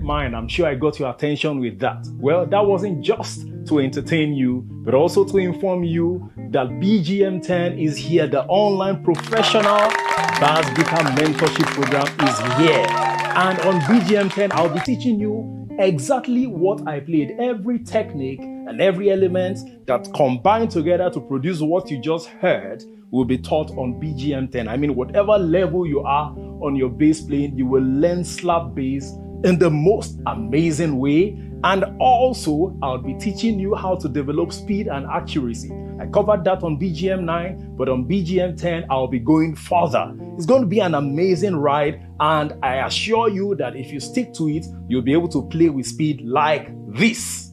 mind. I'm sure I got your attention with that. Well, that wasn't just to entertain you, but also to inform you that BGM 10 is here. The online professional Bazzik mentorship program is here. And on BGM 10, I'll be teaching you exactly what I played, every technique and every element that combined together to produce what you just heard will be taught on BGM 10. I mean, whatever level you are on your bass playing, you will learn slap bass in the most amazing way. And also, I'll be teaching you how to develop speed and accuracy. I covered that on BGM 9, but on BGM 10, I'll be going further. It's going to be an amazing ride, and I assure you that if you stick to it, you'll be able to play with speed like this.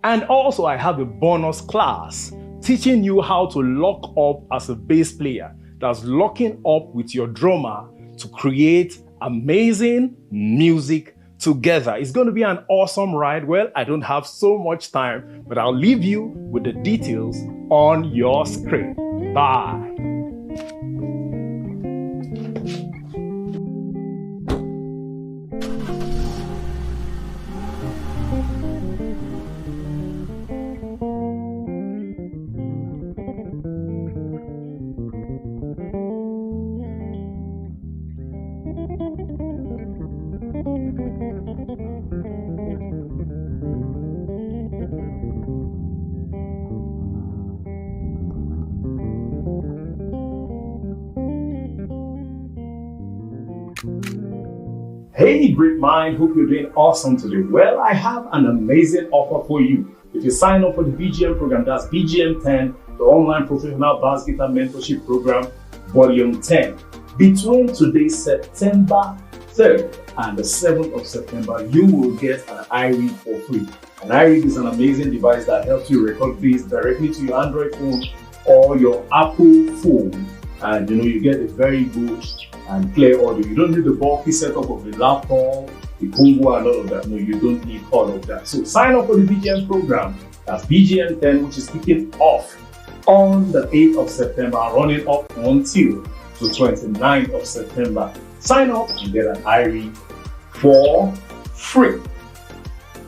And also, I have a bonus class teaching you how to lock up as a bass player. That's locking up with your drummer to create amazing music together. It's going to be an awesome ride. Well, I don't have so much time, but I'll leave you with the details on your screen. Bye. Hey, great mind, hope you're doing awesome today. Well, I have an amazing offer for you. If you sign up for the BGM program, that's BGM 10, the online professional bass guitar mentorship program, volume 10. Between today, September 3rd and the 7th of September, you will get an iRig for free. An iRig is an amazing device that helps you record bass directly to your Android phone or your Apple phone. And you get a very good and clear audio. You don't need the bulky setup of the laptop, the combo and all of that. No, you don't need all of that. So sign up for the BGM program. That's BGM 10, which is kicking off on the 8th of September, running up until the 29th of September. Sign up and get an iRig for free.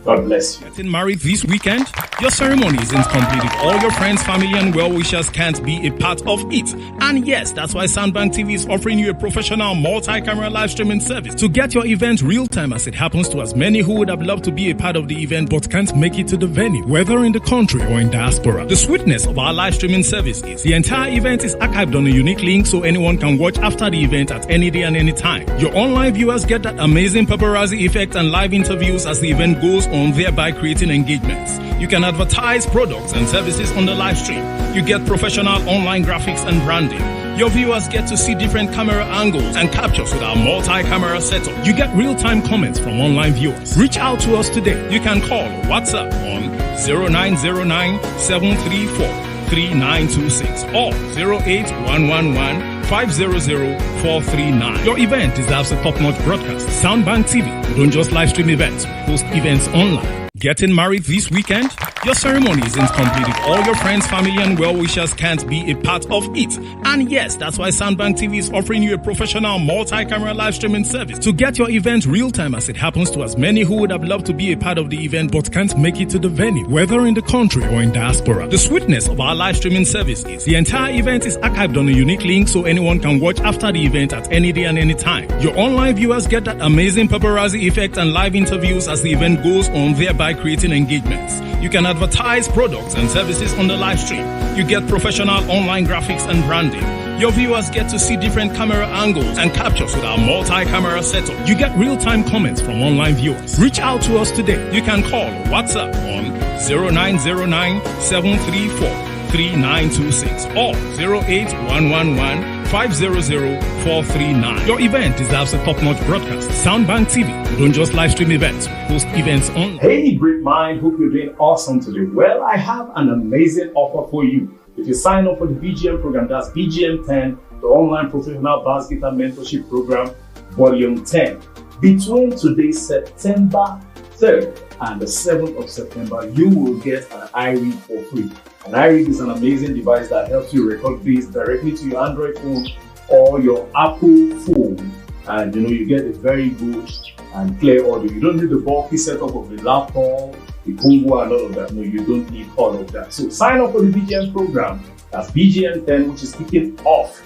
God bless you. Getting married this weekend? Your ceremony isn't complete if all your friends, family, and well-wishers can't be a part of it. And yes, that's why Soundbank TV is offering you a professional multi-camera live streaming service to get your event real-time as it happens to as many who would have loved to be a part of the event but can't make it to the venue, whether in the country or in diaspora. The sweetness of our live streaming service is the entire event is archived on a unique link so anyone can watch after the event at any day and any time. Your online viewers get that amazing paparazzi effect and live interviews as the event goes on, thereby creating engagements. You can advertise products and services on the live stream. You get professional online graphics and branding. Your viewers get to see different camera angles and captures with our multi-camera setup. You get real-time comments from online viewers. Reach out to us today. You can call or WhatsApp on 0909-734-3926 or 08111-500-439. Your event deserves a top-notch broadcast. Soundbank TV. We don't just live stream events, we host events online. Getting married this weekend? Your ceremony isn't complete if all your friends, family, and well-wishers can't be a part of it. And yes, that's why Soundbank TV is offering you a professional multi-camera live streaming service to get your event real-time as it happens to as many who would have loved to be a part of the event but can't make it to the venue, whether in the country or in diaspora. The sweetness of our live streaming service is the entire event is archived on a unique link so anyone can watch after the event at any day and any time. Your online viewers get that amazing paparazzi effect and live interviews as the event goes on, thereby creating engagements. You can advertise products and services on the live stream. You get professional online graphics and branding. Your viewers get to see different camera angles and captures with our multi-camera setup. You get real-time comments from online viewers. Reach out to us today. You can call or WhatsApp on 0909-734-3926 or 08111-500-439. Your event deserves a top-notch broadcast. Soundbank TV. We don't just live stream events, we host events online. Hey, great mind, hope you're doing awesome today. Well, I have an amazing offer for you. If you sign up for the BGM program, that's BGM 10, the online professional bass guitar mentorship program, volume 10. Between today, September 3rd and the 7th of September, you will get an iRig for free. An iRig is an amazing device that helps you record bass directly to your Android phone or your Apple phone, and you get a very good and clear audio. You don't need the bulky setup of the laptop, the Congo, and all of that. No, you don't need all of that. So sign up for the BGM program. That's BGM 10, which is kicking off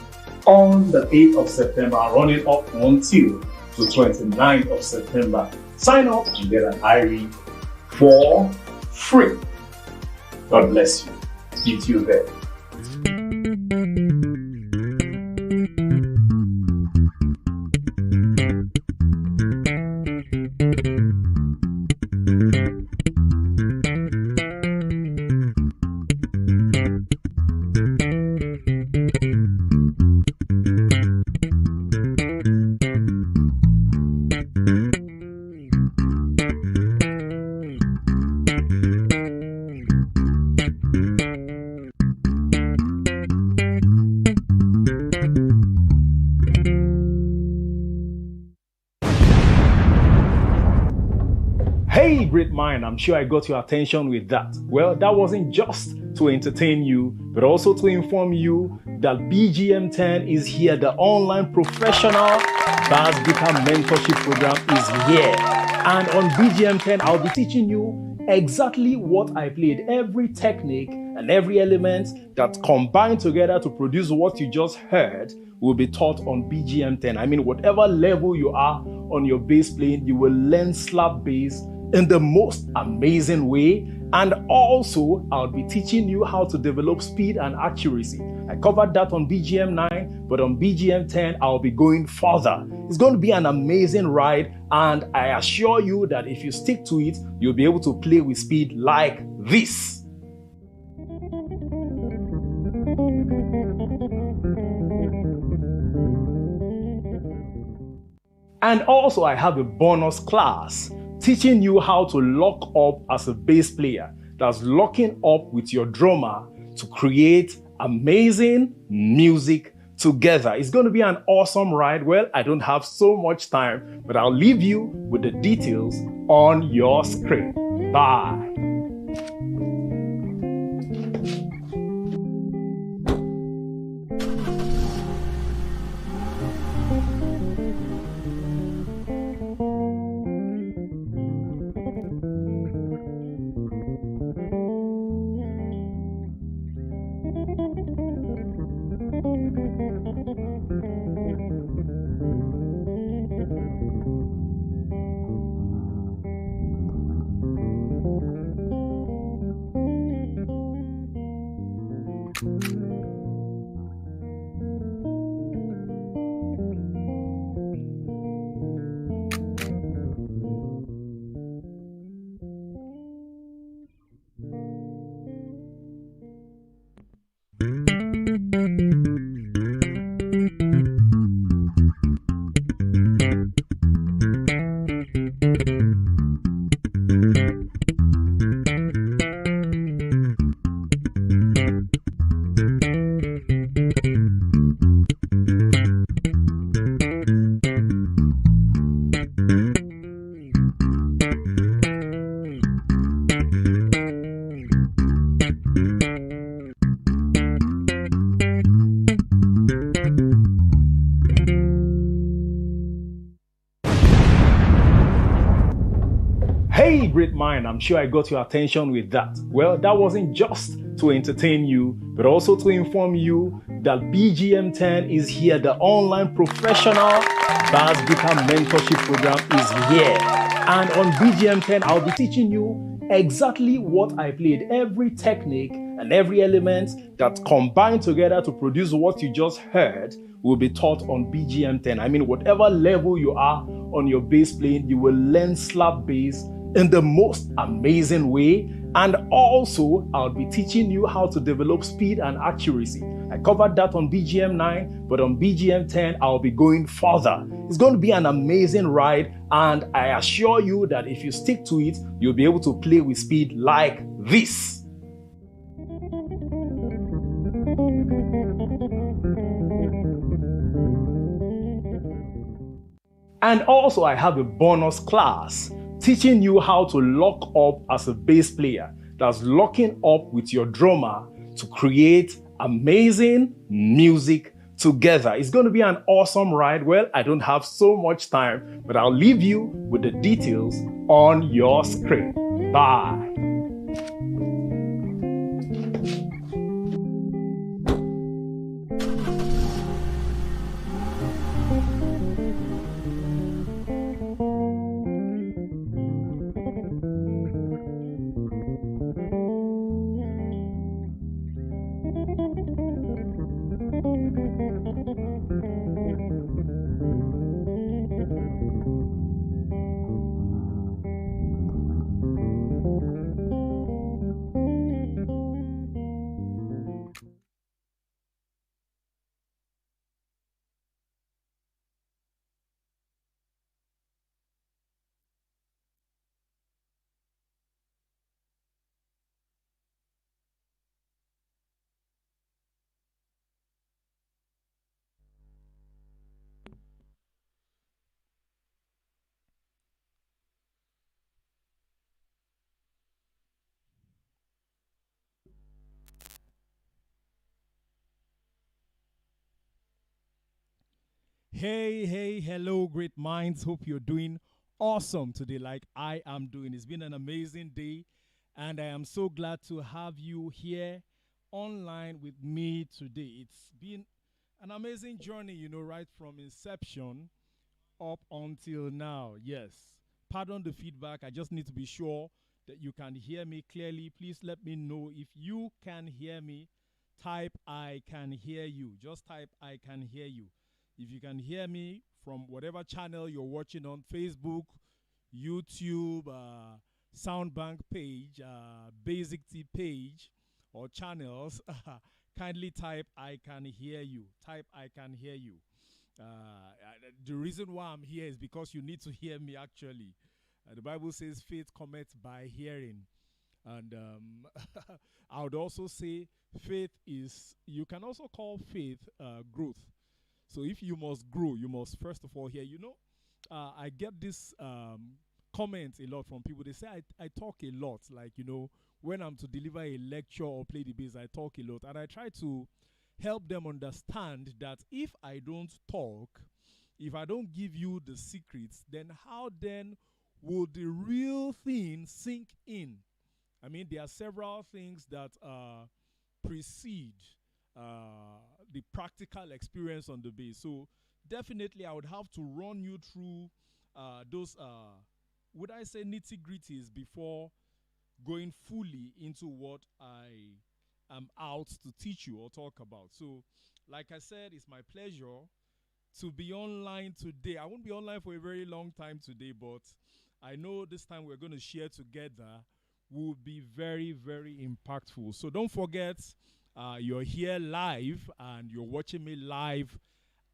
on the 8th of September, running up until the 29th of September. Sign up and get an iRig for free. God bless you. Meet you there. Hey, great mind, I'm sure I got your attention with that. Well, that wasn't just to entertain you, but also to inform you that BGM 10 is here. The online professional Bazzik mentorship program is here. And on BGM 10, I'll be teaching you exactly what I played, every technique and every element that combined together to produce what you just heard will be taught on BGM 10. I mean, whatever level you are on your bass playing, you will learn slap bass in the most amazing way. And also, I'll be teaching you how to develop speed and accuracy. I covered that on BGM 9, but on BGM 10, I'll be going further. It's going to be an amazing ride, and I assure you that if you stick to it, you'll be able to play with speed like this. And also, I have a bonus class teaching you how to lock up as a bass player. That's locking up with your drummer to create amazing music together. It's going to be an awesome ride. Well, I don't have so much time, but I'll leave you with the details on your screen. Bye. Hey, great mind, I'm sure I got your attention with that. Well, that wasn't just to entertain you, but also to inform you that BGM 10 is here. The online professional Bazzik mentorship program is here. And on BGM 10, I'll be teaching you exactly what I played, every technique and every element that combined together to produce what you just heard will be taught on BGM 10. I mean, whatever level you are on your bass playing, you will learn slap bass in the most amazing way. And also, I'll be teaching you how to develop speed and accuracy. I covered that on BGM 9, but on BGM 10, I'll be going further. It's going to be an amazing ride, and I assure you that if you stick to it, you'll be able to play with speed like this. And also, I have a bonus class teaching you how to lock up as a bass player. that's locking up with your drummer to create amazing music together. It's going to be an awesome ride. Well, I don't have so much time, but I'll leave you with the details on your screen. Bye. Hey, hello, great minds. Hope you're doing awesome today, like I am doing. It's been an amazing day, and I am so glad to have you here online with me today. It's been an amazing journey, right from inception up until now. Yes. Pardon the feedback. I just need to be sure that you can hear me clearly. Please let me know if you can hear me. Type I can hear you. Just type I can hear you. If you can hear me from whatever channel you're watching on Facebook, YouTube, Soundbank page, Basic T page, or channels, kindly type I can hear you. Type I can hear you. The reason why I'm here is because you need to hear me actually. The Bible says faith cometh by hearing. And I would also say faith is, you can also call faith growth. So if you must grow, you must first of all hear. I get this comment a lot from people. They say I talk a lot. Like, when I'm to deliver a lecture or play the bass, I talk a lot. And I try to help them understand that if I don't talk, if I don't give you the secrets, then how then will the real thing sink in? I mean, there are several things that precede the practical experience on the bass. So definitely I would have to run you through those, would I say, nitty-gritties before going fully into what I am out to teach you or talk about. So, like I said, it's my pleasure to be online today. I won't be online for a very long time today, but I know this time we're going to share together will be very, very impactful. So don't forget, you're here live and you're watching me live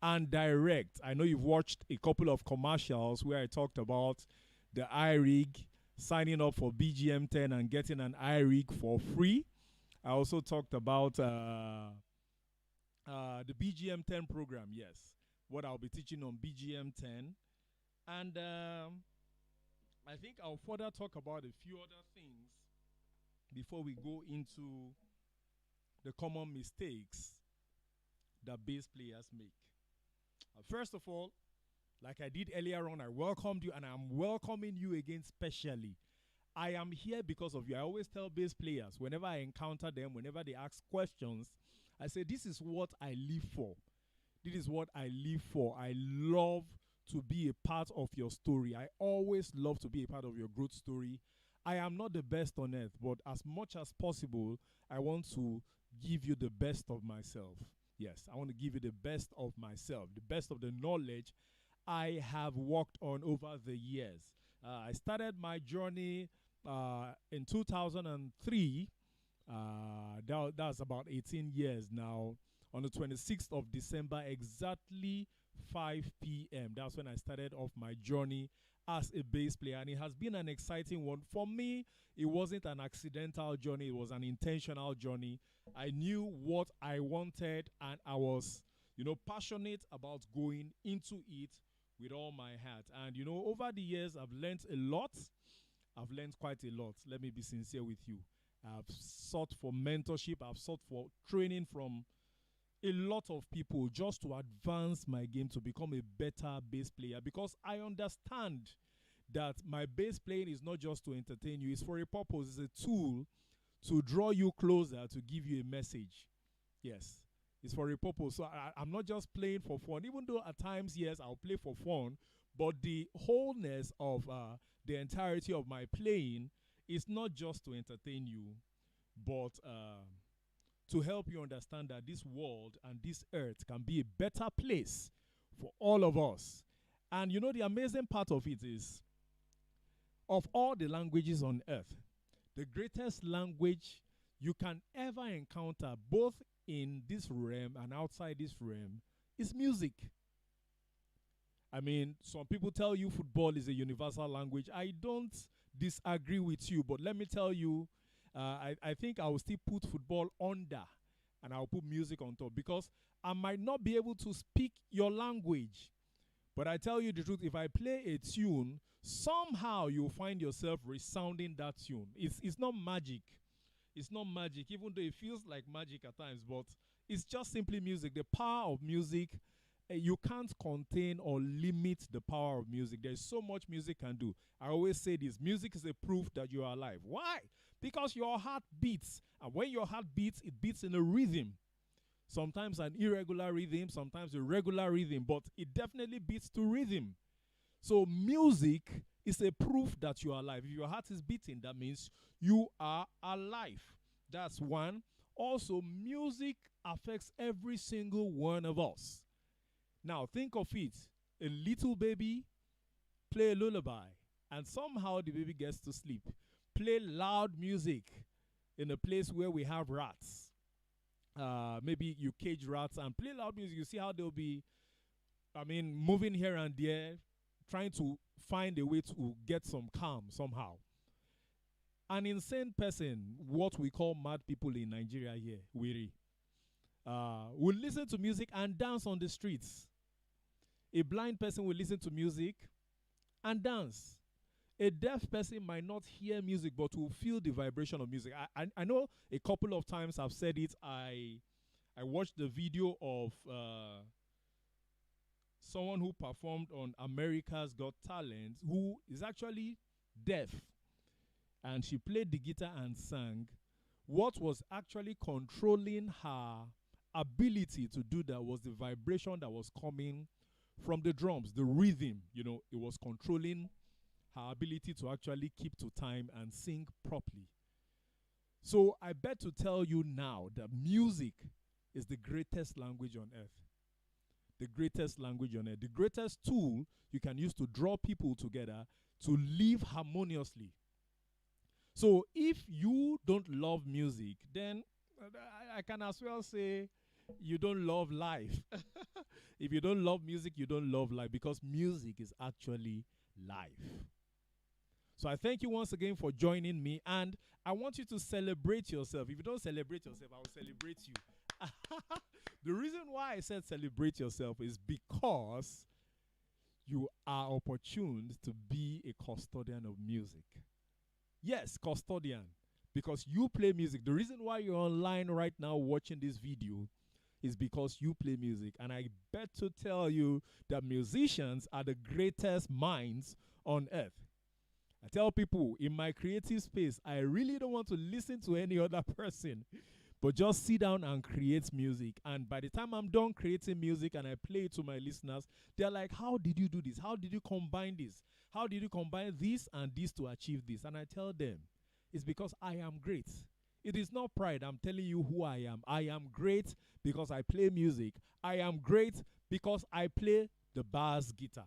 and direct. I know you've watched a couple of commercials where I talked about the iRig, signing up for BGM 10 and getting an iRig for free. I also talked about the BGM 10 program, yes, what I'll be teaching on BGM 10. And I think I'll further talk about a few other things before we go into the common mistakes that bass players make. First of all, like I did earlier on, I welcomed you and I'm welcoming you again specially. I am here because of you. I always tell bass players, whenever I encounter them, whenever they ask questions, I say, this is what I live for. This is what I live for. I love to be a part of your story. I always love to be a part of your growth story. I am not the best on earth, but as much as possible, I want to give you the best of myself. Yes, I want to give you the best of myself, the best of the knowledge I have worked on over the years. I started my journey in 2003. That's about 18 years now. On the 26th of December, exactly 5 p.m. That's when I started off my journey as a bass player, and it has been an exciting one. For me, it wasn't an accidental journey, it was an intentional journey. I knew what I wanted, and I was, passionate about going into it with all my heart. And, over the years, I've learned a lot. I've learned quite a lot. Let me be sincere with you. I've sought for mentorship. I've sought for training from a lot of people just to advance my game to become a better bass player, because I understand that my bass playing is not just to entertain you, it's for a purpose. It's a tool to draw you closer, to give you a message. Yes, it's for a purpose. So I'm not just playing for fun, even though at times, yes, I'll play for fun, but the wholeness of the entirety of my playing is not just to entertain you, but to help you understand that this world and this earth can be a better place for all of us. And you know, the amazing part of it is, of all the languages on earth, the greatest language you can ever encounter, both in this realm and outside this realm, is music. I mean, some people tell you football is a universal language. I don't disagree with you, but let me tell you, I think I will still put football under and I'll put music on top, because I might not be able to speak your language. But I tell you the truth, if I play a tune, somehow you'll find yourself resounding that tune. It's not magic. It's not magic, even though it feels like magic at times, but it's just simply music. The power of music, you can't contain or limit the power of music. There's so much music can do. I always say this, music is a proof that you are alive. Why? Because your heart beats. And when your heart beats, it beats in a rhythm. Sometimes an irregular rhythm, sometimes a regular rhythm, but it definitely beats to rhythm. So music is a proof that you are alive. If your heart is beating, that means you are alive. That's one. Also, music affects every single one of us. Now, think of it. A little baby play a lullaby, and somehow the baby gets to sleep. Play loud music in a place where we have rats. Maybe you cage rats and play loud music. You see how they'll be, moving here and there, trying to find a way to get some calm somehow. An insane person, what we call mad people in Nigeria here, Wiri, will listen to music and dance on the streets. A blind person will listen to music and dance. A deaf person might not hear music but will feel the vibration of music. I know a couple of times I've said it. I watched the video of someone who performed on America's Got Talent, who is actually deaf, and she played the guitar and sang. What was actually controlling her ability to do that was the vibration that was coming from the drums, the rhythm. You know, it was controlling her ability to actually keep to time and sing properly. So I bet to tell you now that music is the greatest language on earth. The greatest language on earth. The greatest tool you can use to draw people together to live harmoniously. So if you don't love music, then I can as well say you don't love life. If you don't love music, you don't love life, because music is actually life. So I thank you once again for joining me, and I want you to celebrate yourself. If you don't celebrate yourself, I will celebrate you. The reason why I said celebrate yourself is because you are opportuned to be a custodian of music. Yes, custodian, because you play music. The reason why you're online right now watching this video is because you play music. And I bet to tell you that musicians are the greatest minds on earth. I tell people in my creative space, I really don't want to listen to any other person, but just sit down and create music. And by the time I'm done creating music and I play it to my listeners, they're like, how did you do this? How did you combine this? How did you combine this and this to achieve this? And I tell them, it's because I am great. It is not pride. I'm telling you who I am. I am great because I play music. I am great because I play the bass guitar.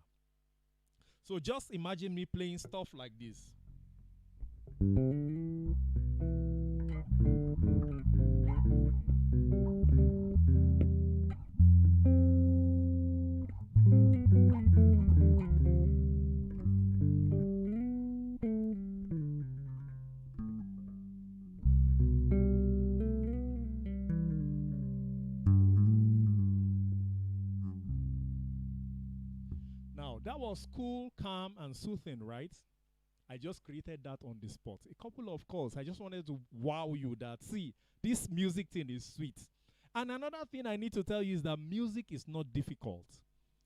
So just imagine me playing stuff like this. Now, that was cool, calm, and soothing, right? I just created that on the spot. A couple of calls. I just wanted to wow you that, see, this music thing is sweet. And another thing I need to tell you is that music is not difficult.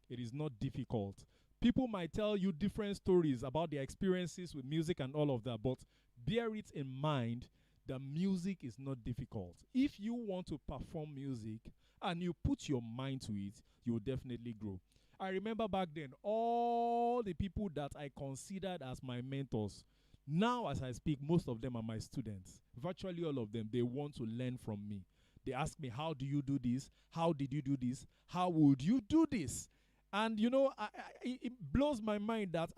It is not difficult. People might tell you different stories about their experiences with music and all of that, but bear it in mind that music is not difficult. If you want to perform music and you put your mind to it, you will definitely grow. I remember back then, all the people that I considered as my mentors, now as I speak, most of them are my students. Virtually all of them, they want to learn from me. They ask me, how do you do this? How did you do this? How would you do this? And you know, it blows my mind that,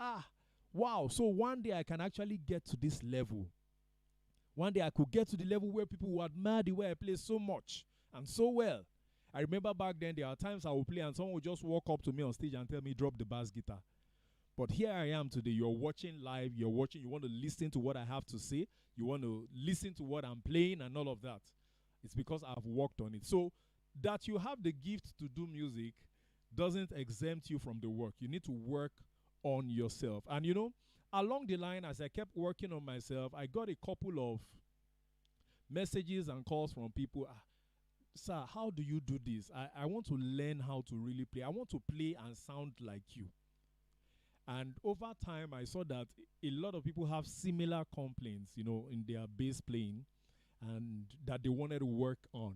wow, so one day I can actually get to this level. One day I could get to the level where people will admire the way I play so much and so well. I remember back then there are times I would play and someone would just walk up to me on stage and tell me, drop the bass guitar. But here I am today. You're watching live. You want to listen to what I have to say. You want to listen to what I'm playing and all of that. It's because I've worked on it. So that you have the gift to do music doesn't exempt you from the work. You need to work on yourself. And you know, along the line, as I kept working on myself, I got a couple of messages and calls from people. Sir, how do you do this? I want to learn how to really play. I want to play and sound like you. And over time, I saw that a lot of people have similar complaints, you know, in their bass playing and that they wanted to work on.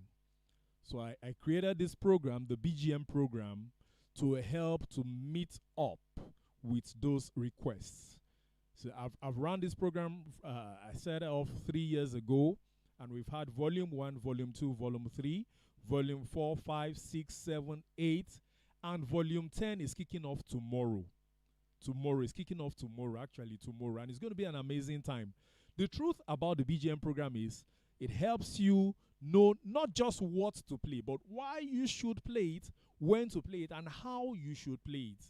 So I created this program, the BGM program, to help to meet up with those requests. So I've run this program, I set it off 3 years ago, and we've had volume 1, volume 2, volume 3, volume 4, 5, 6, 7, 8, and volume 10 is kicking off tomorrow. Tomorrow is kicking off tomorrow, actually tomorrow, and it's going to be an amazing time. The truth about the BGM program is it helps you know not just what to play, but why you should play it, when to play it, and how you should play it.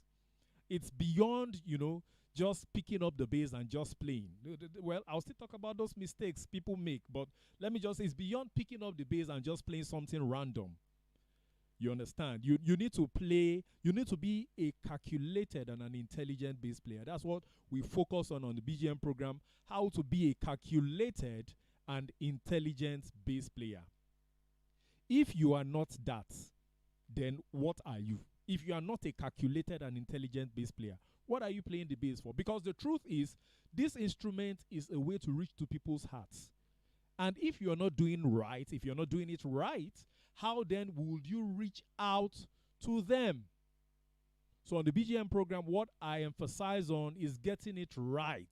It's beyond, you know, just picking up the bass and just playing. Well, I'll still talk about those mistakes people make, but let me just say it's beyond picking up the bass and just playing something random. You understand? You need to play, you need to be a calculated and an intelligent bass player. That's what we focus on the BGM program, how to be a calculated and intelligent bass player. If you are not that, then what are you? If you are not a calculated and intelligent bass player, what are you playing the bass for? Because the truth is, this instrument is a way to reach to people's hearts. And if you're not doing right, if you're not doing it right, how then would you reach out to them? So on the BGM program, what I emphasize on is getting it right.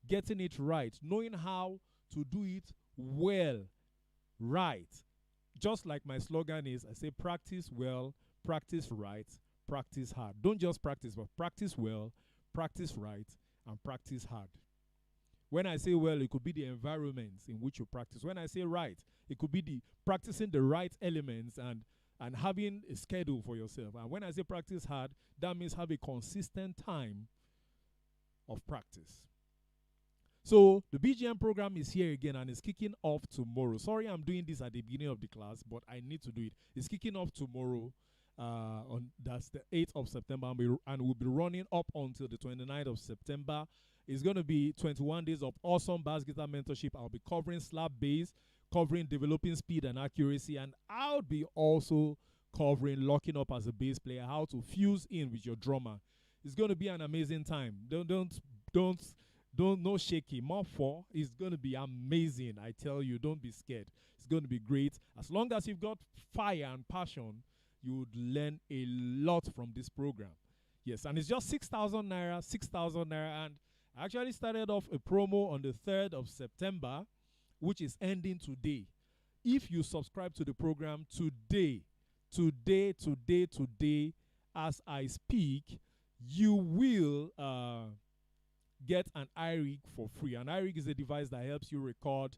Getting it right. Knowing how to do it well, right. Just like my slogan is, I say practice well, practice right, practice hard. Don't just practice, but practice well, practice right, and practice hard. When I say well, it could be the environments in which you practice. When I say right, it could be the practicing the right elements and having a schedule for yourself. And when I say practice hard, that means have a consistent time of practice. So the BGM program is here again and it's kicking off tomorrow. Sorry I'm doing this at the beginning of the class, but I need to do it. It's kicking off tomorrow. That's the 8th of September, and we'll be running up until the 29th of September. It's going to be 21 days of awesome bass guitar mentorship. I'll be covering slap bass, covering developing speed and accuracy, and I'll be also covering locking up as a bass player, how to fuse in with your drummer. It's going to be an amazing time. Don't no shaky. More for it's going to be amazing. I tell you, don't be scared. It's going to be great. As long as you've got fire and passion, you would learn a lot from this program. Yes, and it's just 6,000 naira, 6,000 naira. And I actually started off a promo on the 3rd of September, which is ending today. If you subscribe to the program today, as I speak, you will get an iRig for free. An iRig is a device that helps you record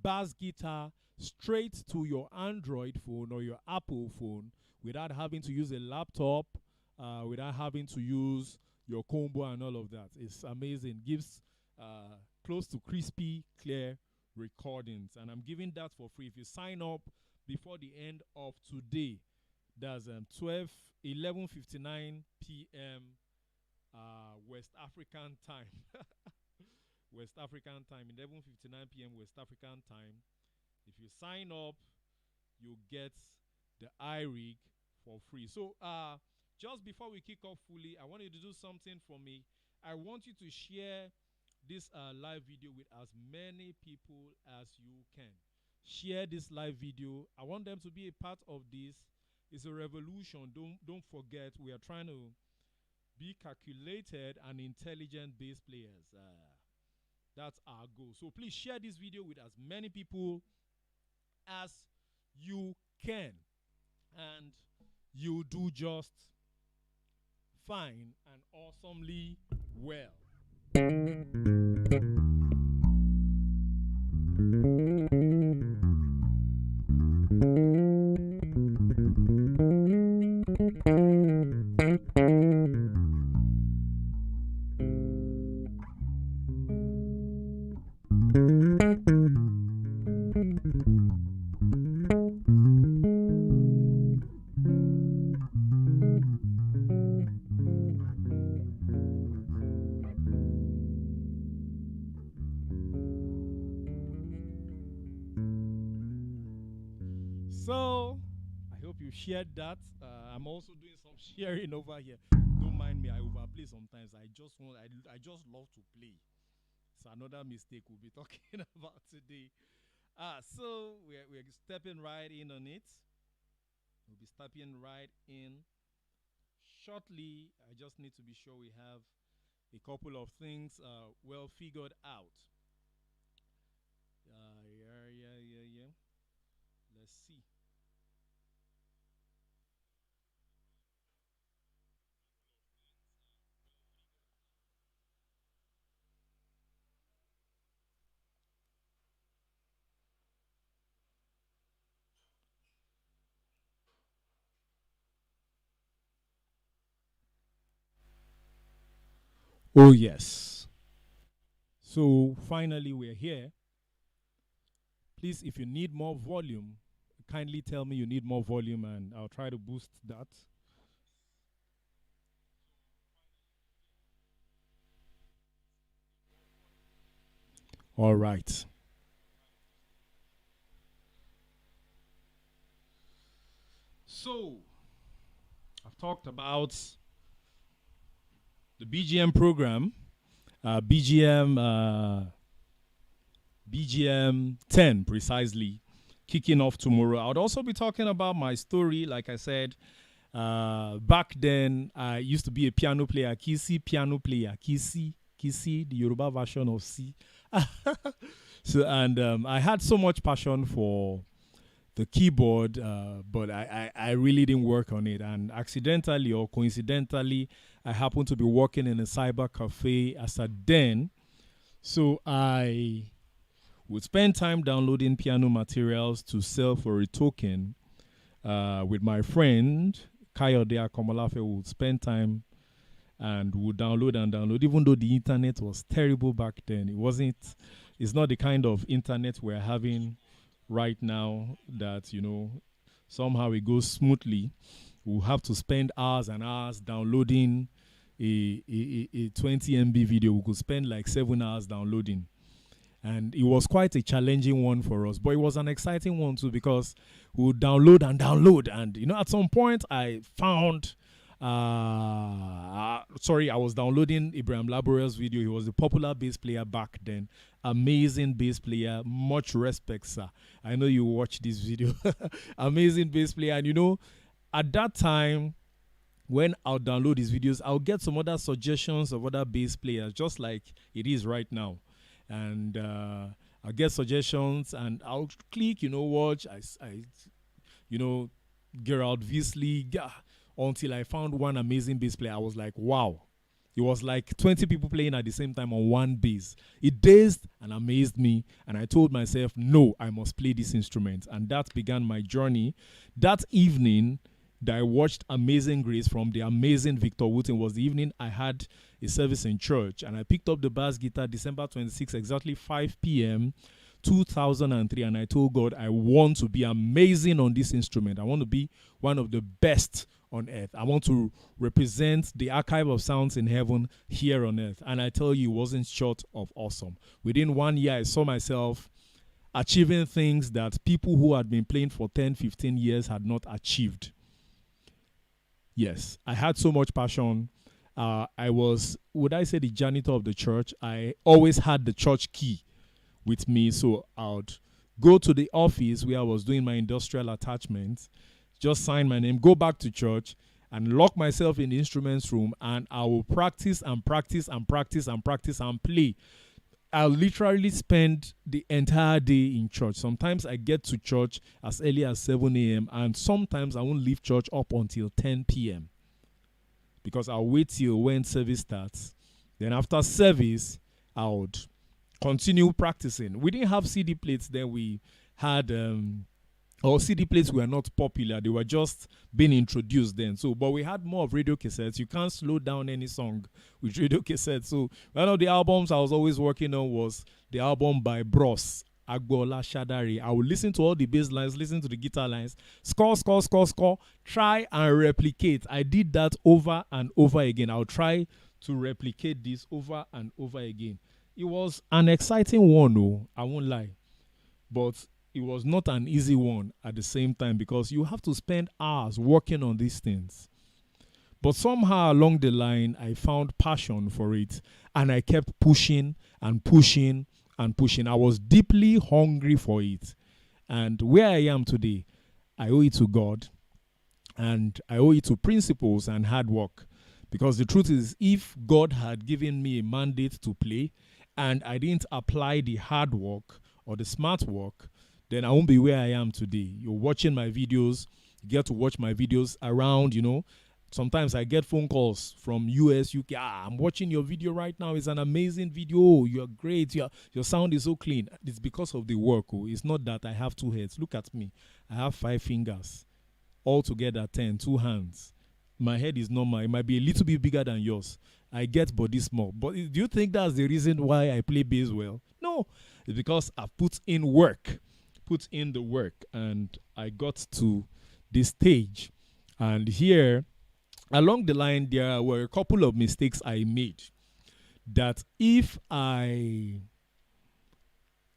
bass guitar straight to your Android phone or your Apple phone without having to use a laptop, without having to use your combo and all of that. It's amazing. Gives close to crispy, clear recordings. And I'm giving that for free. If you sign up before the end of today, that's 11:59 p.m. West African time. West African time, 11:59 p.m. West African time. If you sign up, you get the iRig for free. So just before we kick off fully, I want you to do something for me. I want you to share this live video with as many people as you can. Share this live video. I want them to be a part of this. It's a revolution. Don't forget, we are trying to be calculated and intelligent bass players. That's our goal. So please share this video with as many people as you can, and you do just fine and awesomely well. So, I hope you shared that. I'm also doing some sharing over here. Don't mind me, I overplay sometimes. I just love to play. It's another mistake we'll be talking about today. So we're stepping right in on it. We'll be stepping right in shortly. I just need to be sure we have a couple of things well figured out. Yeah. Let's see. Oh, yes. So finally, we're here. Please, if you need more volume, kindly tell me you need more volume and I'll try to boost that. All right. So, I've talked about the BGM program, BGM 10 precisely, kicking off tomorrow. I would also be talking about my story. Like I said, back then I used to be a piano player, Kisi piano player, Kisi, the Yoruba version of C. So and I had so much passion for the keyboard, but I really didn't work on it. And accidentally or coincidentally, I happened to be working in a cyber cafe as a den. So I would spend time downloading piano materials to sell for a token with my friend, Kayode Akomolafe. We would spend time and would download and download, even though the internet was terrible back then. It's not the kind of internet we're having right now that, somehow it goes smoothly. We'll have to spend hours and hours downloading a 20 MB video. We could spend like 7 hours downloading. And it was quite a challenging one for us, but it was an exciting one too, because we would download and download. And, at some point I found, I was downloading Ibrahim Laborel's video. He was a popular bass player back then. Amazing bass player. Much respect, sir. I know you watch this video. Amazing bass player. And, at that time, when I'll download these videos, I'll get some other suggestions of other bass players, just like it is right now. And I'll get suggestions and I'll click, watch. Gerald Visley, until I found one amazing bass player. I was like, wow. It was like 20 people playing at the same time on one bass. It dazed and amazed me. And I told myself, no, I must play this instrument. And that began my journey. That evening that I watched Amazing Grace from the amazing Victor Wooten was the evening I had a service in church. And I picked up the bass guitar December 26, exactly 5 p.m., 2003. And I told God, I want to be amazing on this instrument. I want to be one of the best on earth. I want to represent the archive of sounds in heaven here on earth. And I tell you, it wasn't short of awesome. Within 1 year, I saw myself achieving things that people who had been playing for 10, 15 years had not achieved. Yes, I had so much passion. I was, would I say, the janitor of the church. I always had the church key with me, so I would go to the office where I was doing my industrial attachments, just sign my name, go back to church, and lock myself in the instruments room, and I will practice and practice and practice and practice and play. I'll literally spend the entire day in church. Sometimes I get to church as early as 7 a.m. and sometimes I won't leave church up until 10 p.m. because I'll wait till when service starts. Then after service, I would continue practicing. We didn't have CD plates then. We had our CD plates were not popular. They were just being introduced then. So, but we had more of radio cassettes. You can't slow down any song with radio cassettes. So one of the albums I was always working on was the album by Bros, Agbola Shadari. I would listen to all the bass lines, listen to the guitar lines, score, try and replicate. I did that over and over again. I'll try to replicate this over and over again. It was an exciting one, though, I won't lie. But it was not an easy one at the same time because you have to spend hours working on these things. But somehow along the line, I found passion for it and I kept pushing and pushing and pushing. I was deeply hungry for it. And where I am today, I owe it to God and I owe it to principles and hard work. Because the truth is, if God had given me a mandate to play and I didn't apply the hard work or the smart work, then I won't be where I am today. You're watching my videos, you get to watch my videos around, Sometimes I get phone calls from US, UK. I'm watching your video right now. It's an amazing video. You're great. Your sound is so clean. It's because of the work. It's not that I have 2 heads. Look at me. I have 5 fingers. All together 10, 2 hands. My head is normal. It might be a little bit bigger than yours. I get body small. But do you think that's the reason why I play bass well? No. It's because I put in work. Put in the work. And I got to this stage. And here, along the line, there were a couple of mistakes I made that if I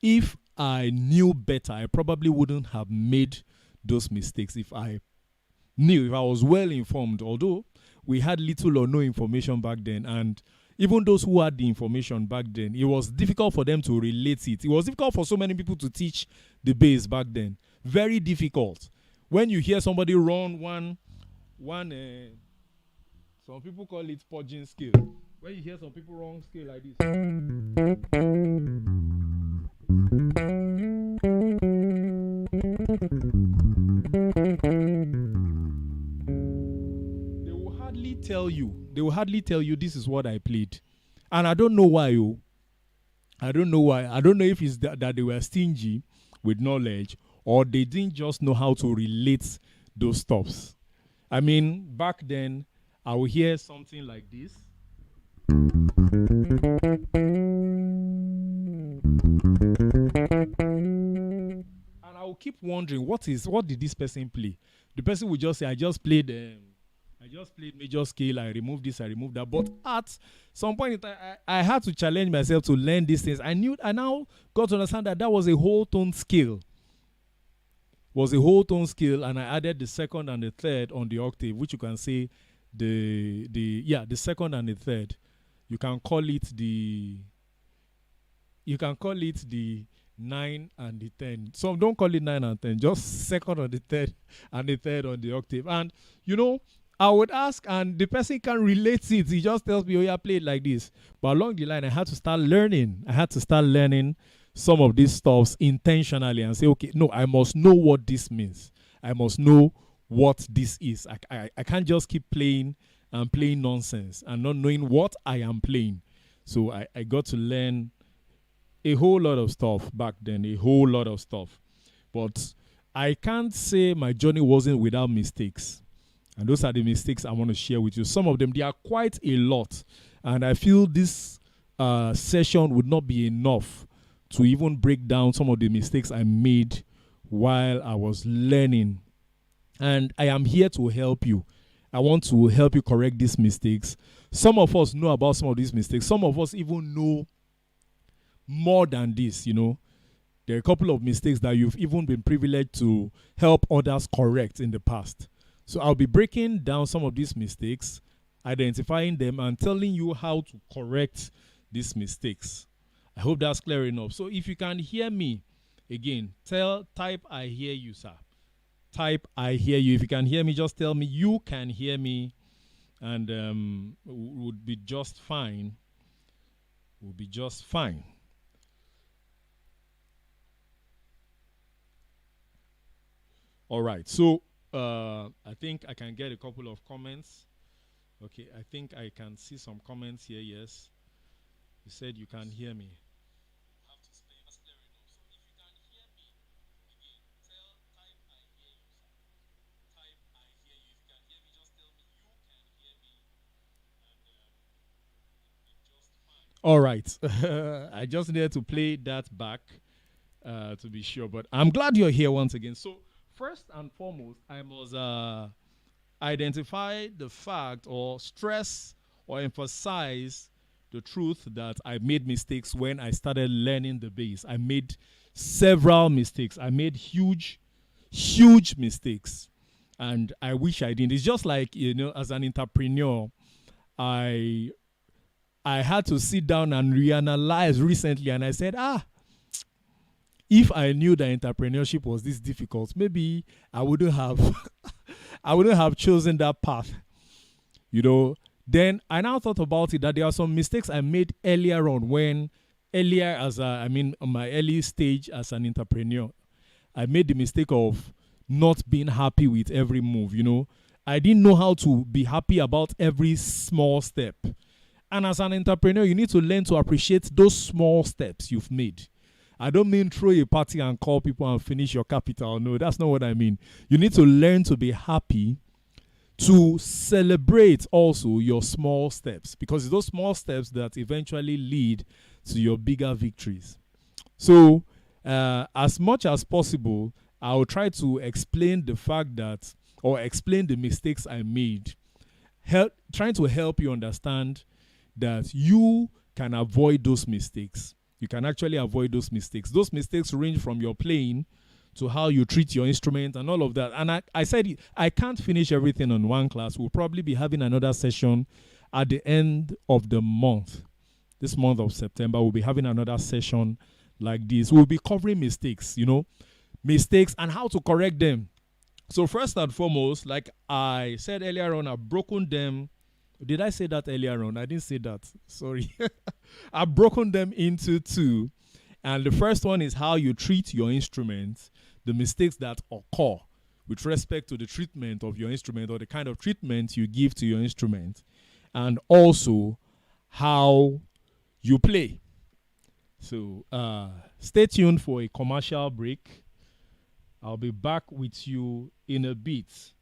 knew better, I probably wouldn't have made those mistakes if I was well informed, although we had little or no information back then. And even those who had the information back then, it was difficult for them to relate it. It was difficult for so many people to teach the bass back then. Very difficult. When you hear somebody run one some people call it purging scale. When you hear some people run scale like this, they will hardly tell you this is what I played. And I don't know why. I don't know why. I don't know if it's that they were stingy with knowledge or they didn't just know how to relate those stuffs. I mean, back then, I would hear something like this. And I will keep wondering, what did this person play? The person would just say, I just played major scale, I removed this, I removed that. But at some point in time, I had to challenge myself to learn these things. I now got to understand that was a whole tone scale. And I added the second and the third on the octave, which you can say the second and the third. You can call it the 9 and the 10. Some don't call it 9 and 10, just second on the third and the third on the octave. And I would ask and the person can relate it. He just tells me, oh yeah, play it like this. But along the line, I had to start learning some of these stuffs intentionally and say, okay, no, I must know what this means. I must know what this is. I can't just keep playing and playing nonsense and not knowing what I am playing. So I got to learn a whole lot of stuff back then, a whole lot of stuff. But I can't say my journey wasn't without mistakes. And those are the mistakes I want to share with you. Some of them, they are quite a lot. And I feel this session would not be enough to even break down some of the mistakes I made while I was learning. And I am here to help you. I want to help you correct these mistakes. Some of us know about some of these mistakes. Some of us even know more than this, There are a couple of mistakes that you've even been privileged to help others correct in the past. So I'll be breaking down some of these mistakes, identifying them, and telling you how to correct these mistakes. I hope that's clear enough. So if you can hear me, again, type I hear you, sir. Type I hear you. If you can hear me, just tell me you can hear me, and would be just fine. Will be just fine. All right. So I think I can get a couple of comments. Okay, I think I can see some comments here. Yes, you said you can hear me. All right. I just needed to play that back to be sure, but I'm glad you're here once again. So, first and foremost, I must identify the fact or stress or emphasize the truth that I made mistakes when I started learning the bass. I made several mistakes. I made huge mistakes. And I wish I didn't. It's just like, as an entrepreneur, I had to sit down and reanalyze recently, and I said, if I knew that entrepreneurship was this difficult, maybe I wouldn't have I wouldn't have chosen that path. Then I now thought about it that there are some mistakes I made earlier on on my early stage as an entrepreneur. I made the mistake of not being happy with every move, I didn't know how to be happy about every small step. And as an entrepreneur, you need to learn to appreciate those small steps you've made. I don't mean throw a party and call people and finish your capital. No, that's not what I mean. You need to learn to be happy, to celebrate also your small steps, because it's those small steps that eventually lead to your bigger victories. So, as much as possible, I'll try to explain the fact that, or explain the mistakes I made, trying to help you understand that you can avoid those mistakes. You can actually avoid those mistakes. Those mistakes range from your playing to how you treat your instrument and all of that. And I said I can't finish everything on one class. We'll probably be having another session at the end of the month. This month of September, we'll be having another session like this. We'll be covering mistakes, mistakes and how to correct them. So first and foremost, like I said earlier on, I've broken them. Did I say that earlier on? I didn't say that. Sorry. I've broken them into two. And the first one is how you treat your instrument, the mistakes that occur with respect to the treatment of your instrument or the kind of treatment you give to your instrument, and also how you play. So stay tuned for a commercial break. I'll be back with you in a bit.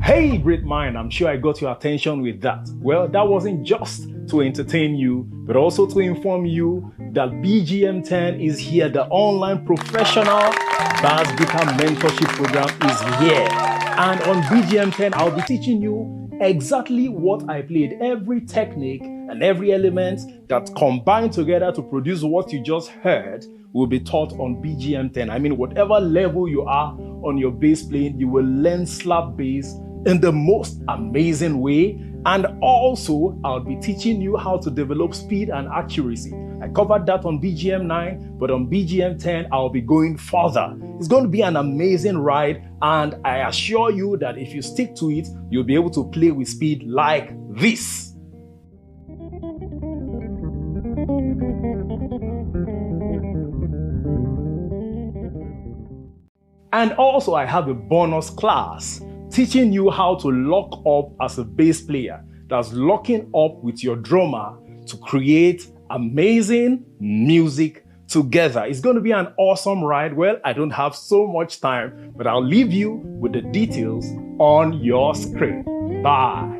Hey, great mind, I'm sure I got your attention with that. Well, that wasn't just to entertain you, but also to inform you that BGM 10 is here. The online professional Bazzik mentorship program is here. And on BGM 10, I'll be teaching you exactly what I played, every technique and every element that combined together to produce what you just heard will be taught on BGM 10. I mean, whatever level you are on your bass playing, you will learn slap bass in the most amazing way. And also, I'll be teaching you how to develop speed and accuracy. I covered that on BGM 9, but on BGM 10, I'll be going further. It's going to be an amazing ride, and I assure you that if you stick to it, you'll be able to play with speed like this. And also I have a bonus class teaching you how to lock up as a bass player. That's locking up with your drummer to create amazing music together. It's going to be an awesome ride. Well, I don't have so much time, but I'll leave you with the details on your screen. Bye.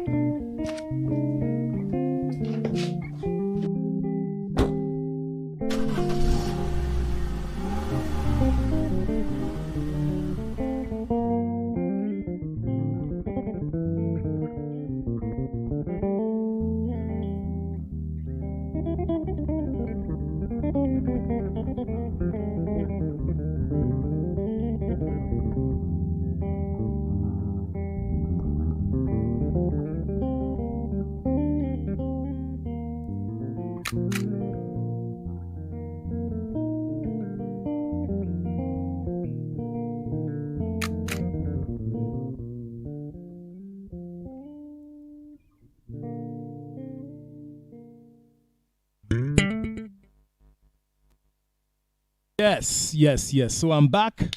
Yes. So I'm back.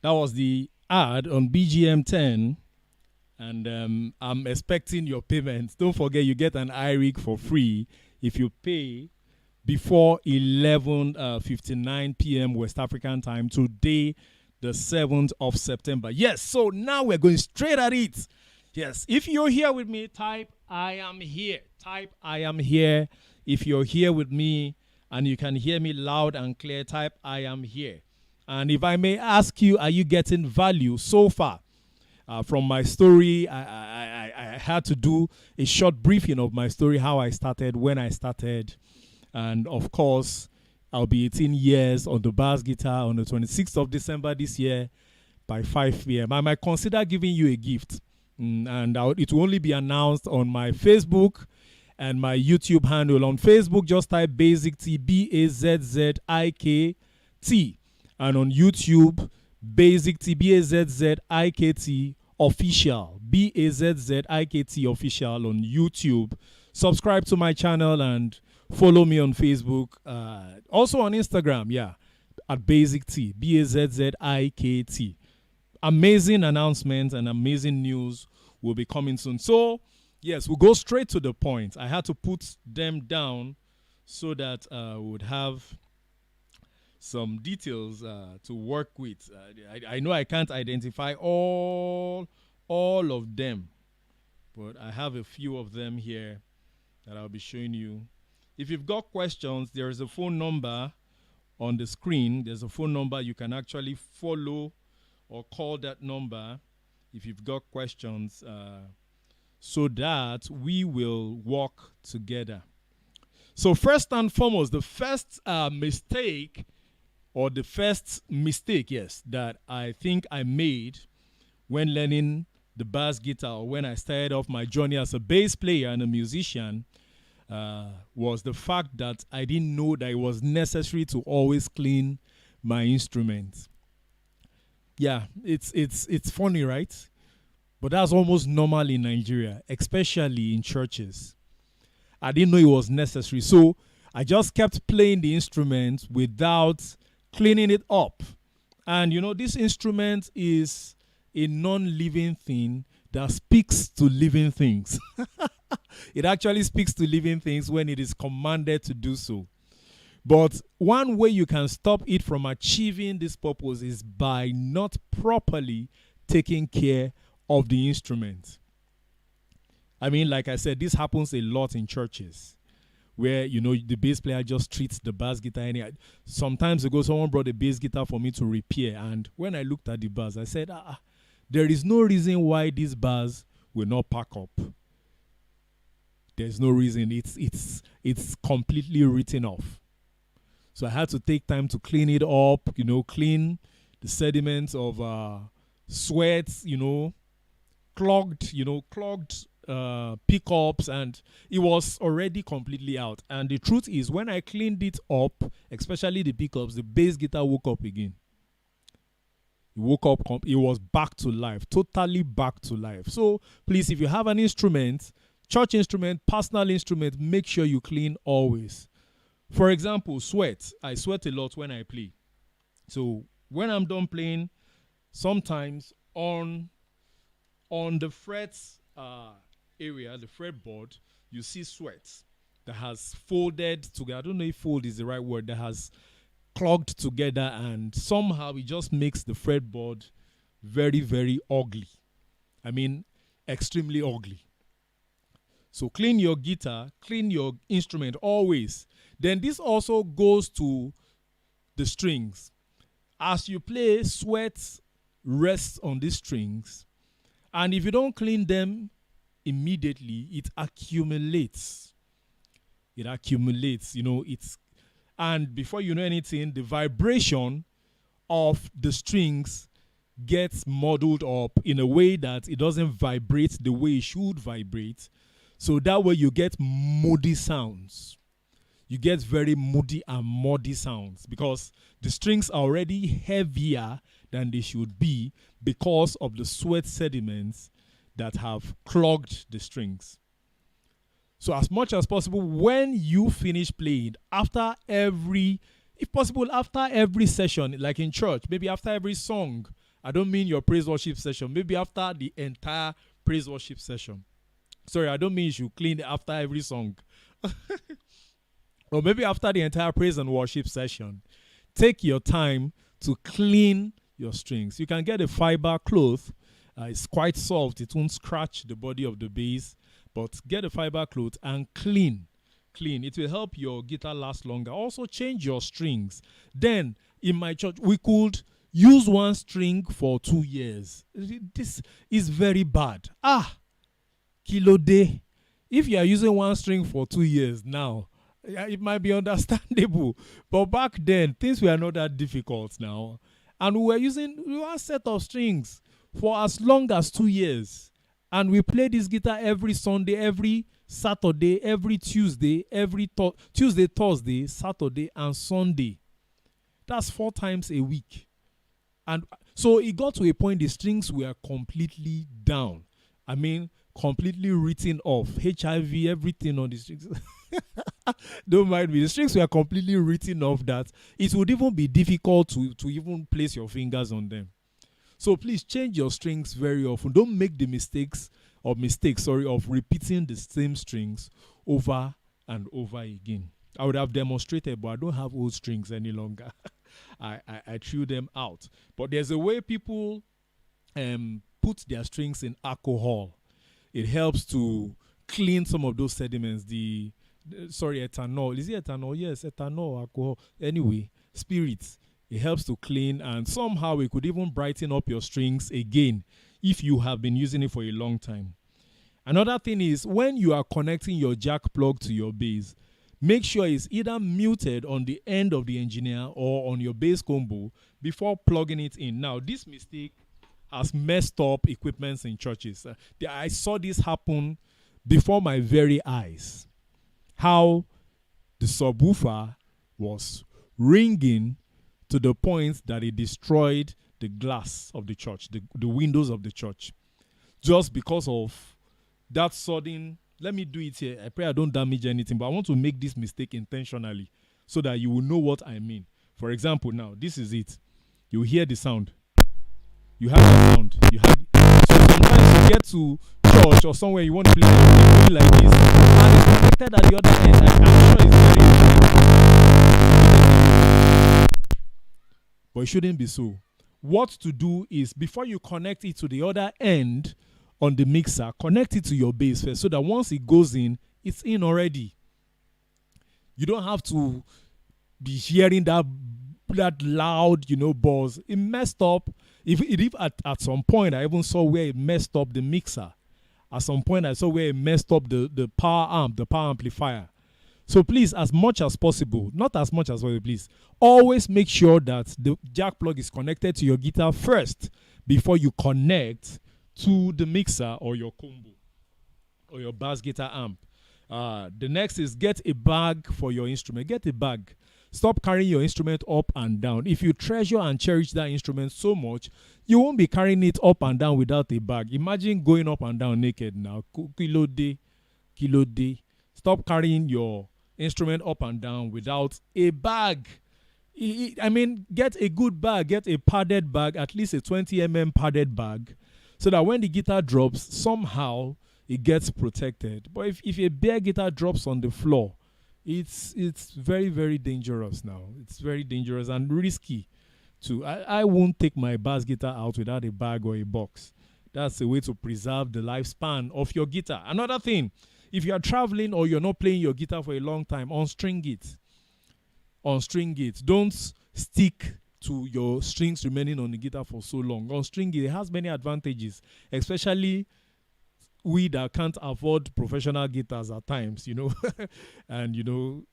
That was the ad on BGM 10. And I'm expecting your payments. Don't forget, you get an iRig for free if you pay before 11:59 p.m. West African time today, the 7th of September. Yes, so now we're going straight at it. Yes, if you're here with me, type I am here. Type I am here. If you're here with me and you can hear me loud and clear, type I am here. And if I may ask you, are you getting value so far? From my story, I had to do a short briefing of my story, how I started, when I started. And of course, I'll be 18 years on the bass guitar on the 26th of December this year by 5 p.m. I might consider giving you a gift. And it will only be announced on my Facebook and my YouTube handle. On Facebook, just type Bazzik T, Bazzik. And on YouTube, Bazzik T, Bazzik official, Bazzik official on YouTube. Subscribe to my channel and follow me on Facebook. Also on Instagram, at Bazzik T, Bazzik. Amazing announcements and amazing news will be coming soon. So, yes, we'll go straight to the point. I had to put them down so that we would have some details to work with. I know I can't identify all of them, but I have a few of them here that I'll be showing you. If you've got questions, there is a phone number on the screen. There's a phone number you can actually follow or call that number if you've got questions, so that we will work together. So first and foremost, the first mistake, yes, that I think I made when learning the bass guitar, or when I started off my journey as a bass player and a musician, was the fact that I didn't know that it was necessary to always clean my instruments. Yeah, it's funny, right? But that's almost normal in Nigeria, especially in churches. I didn't know it was necessary, so I just kept playing the instrument without cleaning it up. And this instrument is a non-living thing that speaks to living things. It actually speaks to living things when it is commanded to do so. But one way you can stop it from achieving this purpose is by not properly taking care of the instrument. I mean, like I said, this happens a lot in churches where, the bass player just treats the bass guitar. Sometimes ago, someone brought a bass guitar for me to repair. And when I looked at the bass, I said, there is no reason why this bass will not pack up. There's no reason. It's completely written off. So I had to take time to clean it up, clean the sediments of sweat, clogged pickups, and it was already completely out. And the truth is, when I cleaned it up, especially the pickups, the bass guitar woke up again. It woke up, it was back to life, totally back to life. So please, if you have an instrument, church instrument, personal instrument, make sure you clean always. For example, sweat. I sweat a lot when I play. So when I'm done playing, sometimes on the frets area, the fretboard, you see sweat that has folded together. I don't know if fold is the right word, that has clogged together, and somehow it just makes the fretboard very, very ugly. I mean, extremely ugly. So clean your guitar, clean your instrument always. Then this also goes to the strings. As you play, sweat rests on these strings, and if you don't clean them immediately, it accumulates. It accumulates, and before you know anything, the vibration of the strings gets muddled up in a way that it doesn't vibrate the way it should vibrate. So that way you get moody sounds. You get very moody and muddy sounds because the strings are already heavier than they should be because of the sweat sediments that have clogged the strings. So as much as possible, when you finish playing, if possible, after every session, like in church, maybe after every song, I don't mean your praise worship session, maybe after the entire praise worship session. Sorry, I don't mean you should clean after every song. Or maybe after the entire praise and worship session, take your time to clean your strings. You can get a fiber cloth. It's quite soft. It won't scratch the body of the bass. But get a fiber cloth and clean. It will help your guitar last longer. Also change your strings. Then in my church, we could use one string for 2 years. This is very bad. Kilo day. If you are using one string for 2 years now, it might be understandable. But back then, things were not that difficult now. And we were using one set of strings for as long as 2 years. And we play this guitar every Sunday, every Saturday, every Tuesday, Tuesday, Thursday, Saturday, and Sunday. That's 4 times a week. And so it got to a point the strings were completely down. I mean, completely written off. HIV, everything on the strings. Don't mind me. The strings were completely written off that it would even be difficult to even place your fingers on them. So please change your strings very often. Don't make the mistakes of repeating the same strings over and over again. I would have demonstrated, but I don't have old strings any longer. I threw them out. But there's a way people put their strings in alcohol. It helps to clean some of those sediments. Ethanol. Is it ethanol? Yes, ethanol, alcohol. Anyway, spirits. It helps to clean, and somehow it could even brighten up your strings again if you have been using it for a long time. Another thing is when you are connecting your jack plug to your bass, make sure it's either muted on the end of the engineer or on your bass combo before plugging it in. Now, this mistake has messed up equipments in churches. I saw this happen before my very eyes. How the subwoofer was ringing to the point that it destroyed the glass of the church, the windows of the church, just because of that sudden. Let me do it here. I pray I don't damage anything, but I want to make this mistake intentionally so that you will know what I mean. For example, now, this is it. You hear the sound. You have the sound. So sometimes you get to church or somewhere you want to play like this, and it's connected at the other end. I'm sure it's very, but it shouldn't be so. What to do is, before you connect it to the other end on the mixer, connect it to your bass first so that once it goes in, it's in already. You don't have to be hearing that loud, buzz. It messed up. If at some point I even saw where it messed up the mixer. At some point I saw where it messed up the power amp, the power amplifier. So please, as much as possible, not as much as possible, please, always make sure that the jack plug is connected to your guitar first before you connect to the mixer or your combo or your bass guitar amp. The next is get a bag for your instrument. Get a bag. Stop carrying your instrument up and down. If you treasure and cherish that instrument so much, you won't be carrying it up and down without a bag. Imagine going up and down naked now. Kilo day. Stop carrying your instrument up and down without a bag. I mean, get a good bag, get a padded bag, at least a 20 padded bag, so that when the guitar drops, somehow it gets protected. But if a bare guitar drops on the floor, it's very, very dangerous now. It's very dangerous and risky too. I won't take my bass guitar out without a bag or a box. That's a way to preserve the lifespan of your guitar. Another thing, if you are traveling or you're not playing your guitar for a long time, unstring it. Unstring it. Don't stick to your strings remaining on the guitar for so long. Unstring it. It has many advantages, especially we that can't afford professional guitars at times, and you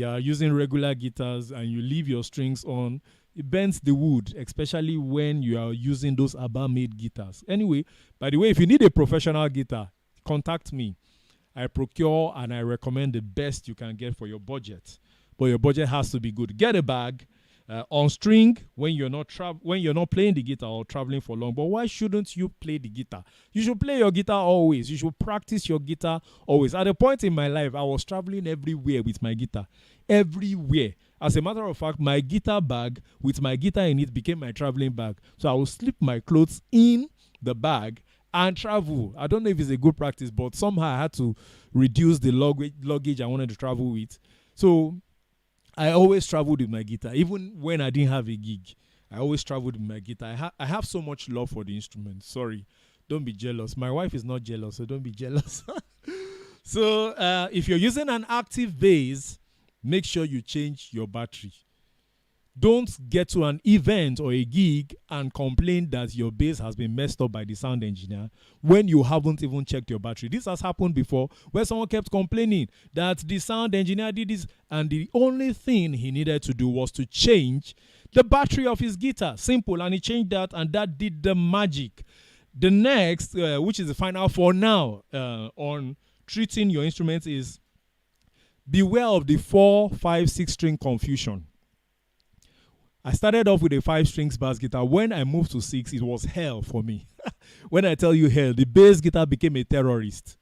are using regular guitars and you leave your strings on, it bends the wood, especially when you are using those ABBA-made guitars. Anyway, by the way, if you need a professional guitar, contact me. I procure and I recommend the best you can get for your budget. But your budget has to be good. Get a bag, on string when you're not playing the guitar or traveling for long. But why shouldn't you play the guitar? You should play your guitar always. You should practice your guitar always. At a point in my life, I was traveling everywhere with my guitar. Everywhere. As a matter of fact, my guitar bag with my guitar in it became my traveling bag. So I would slip my clothes in the bag and travel. I don't know if it's a good practice, but somehow I had to reduce the luggage I wanted to travel with. So I always traveled with my guitar, even when I didn't have a gig. I always traveled with my guitar. I have so much love for the instrument. Sorry, don't be jealous. My wife is not jealous, so don't be jealous. So if you're using an active bass, make sure you change your battery. Don't get to an event or a gig and complain that your bass has been messed up by the sound engineer when you haven't even checked your battery. This has happened before where someone kept complaining that the sound engineer did this and the only thing he needed to do was to change the battery of his guitar. Simple. And he changed that and that did the magic. The next, which is the final for now on treating your instruments, is beware of the 4, 5, 6 string confusion. I started off with a 5 strings bass guitar. When I moved to 6, it was hell for me. When I tell you hell, the bass guitar became a terrorist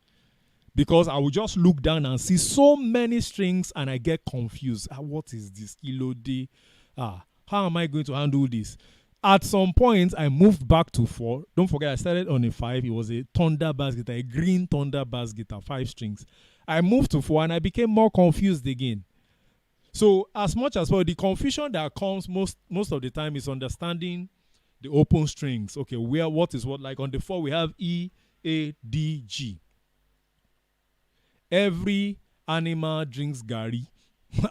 because I would just look down and see so many strings and I get confused. What is this? Kilo D? How am I going to handle this? At some point, I moved back to 4. Don't forget, I started on a 5. It was a Thunder bass guitar, a green Thunder bass guitar, 5 strings. I moved to 4 and I became more confused again. So as much as well, the confusion that comes most of the time is understanding the open strings. Okay, what is what? Like on the 4, we have E, A, D, G. Every animal drinks Gary.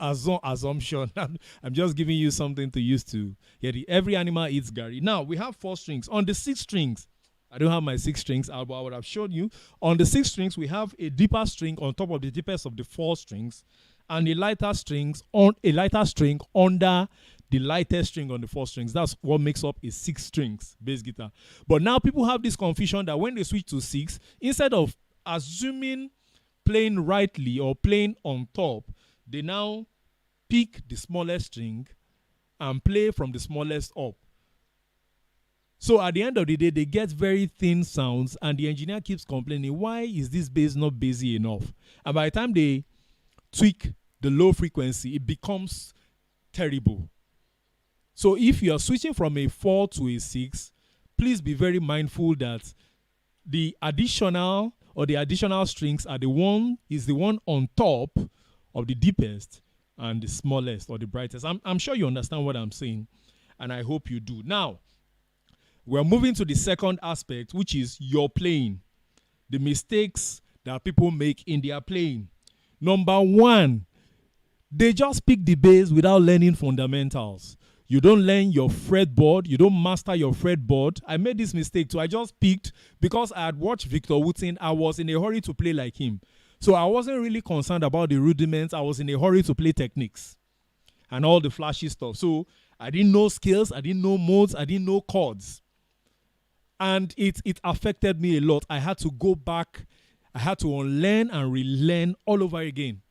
Assumption. I'm just giving you something to use to. Yeah, every animal eats Gary. Now, we have 4 strings. On the 6 strings, I don't have my 6 strings, but I would have shown you. On the 6 strings, we have a deeper string on top of the deepest of the 4 strings, and a lighter string under the lightest string on the 4 strings. That's what makes up a 6 strings bass guitar. But now people have this confusion that when they switch to 6, instead of assuming playing rightly or playing on top, they now pick the smallest string and play from the smallest up. So at the end of the day, they get very thin sounds and the engineer keeps complaining, why is this bass not bassy enough? And by the time they tweak the low frequency, it becomes terrible. So if you are switching from a 4 to a 6, please be very mindful that the additional strings are the one on top of the deepest and the smallest or the brightest. I'm sure you understand what I'm saying, and I hope you do. Now, we're moving to the second aspect, which is your playing. The mistakes that people make in their playing. Number 1, they just pick the bass without learning fundamentals. You don't learn your fretboard. You don't master your fretboard. I made this mistake too. I just picked because I had watched Victor Wooten. I was in a hurry to play like him. So I wasn't really concerned about the rudiments. I was in a hurry to play techniques and all the flashy stuff. So I didn't know scales. I didn't know modes. I didn't know chords. And it affected me a lot. I had to go back. I had to unlearn and relearn all over again.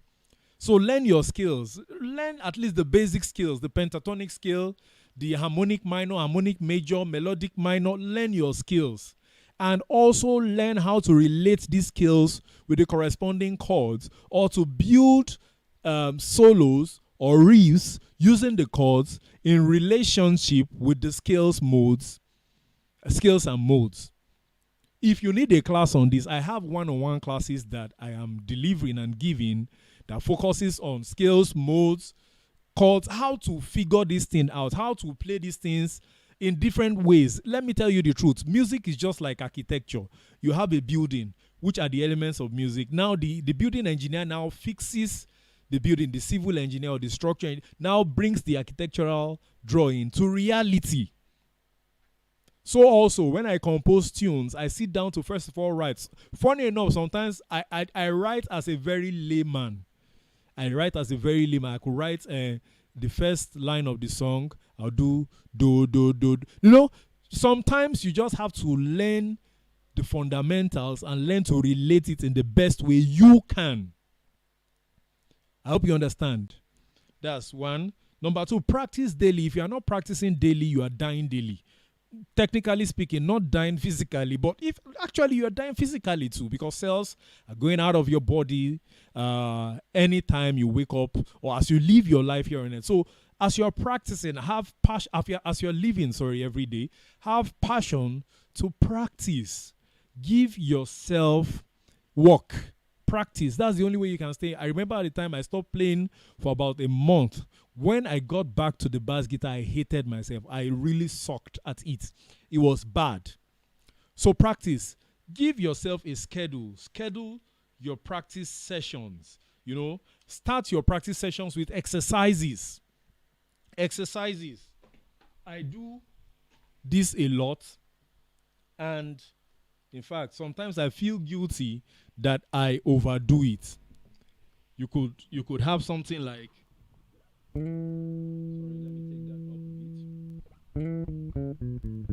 So learn your skills. Learn at least the basic skills, the pentatonic scale, the harmonic minor, harmonic major, melodic minor. Learn your skills. And also learn how to relate these skills with the corresponding chords or to build solos or riffs using the chords in relationship with the scales and modes. If you need a class on this, I have one-on-one classes that I am delivering and giving that focuses on scales, modes, chords, how to figure this thing out, how to play these things in different ways. Let me tell you the truth. Music is just like architecture. You have a building, which are the elements of music. Now the building engineer now fixes the building. The civil engineer or the structure now brings the architectural drawing to reality. So also, when I compose tunes, I sit down to first of all write. Funny enough, sometimes I write as a very layman. I could write the first line of the song. I'll do do do do. You know, sometimes you just have to learn the fundamentals and learn to relate it in the best way you can. I hope you understand. That's one. Number two, practice daily. If you are not practicing daily, you are dying daily. Technically speaking, not dying physically, but if actually you are dying physically too, because cells are going out of your body anytime you wake up or as you live your life here on earth. So as you're practicing, have passion. As you're living, every day, have passion to practice. Give yourself work. Practice. That's the only way you can stay. I remember at the time I stopped playing for about a month. When I got back to the bass guitar, I hated myself. I really sucked at it. It was bad. So practice. Give yourself a schedule. Schedule your practice sessions. You know, start your practice sessions with exercises. Exercises. I do this a lot. And in fact, sometimes I feel guilty that I overdo it. You could have something like, sorry, let me take that up a bit.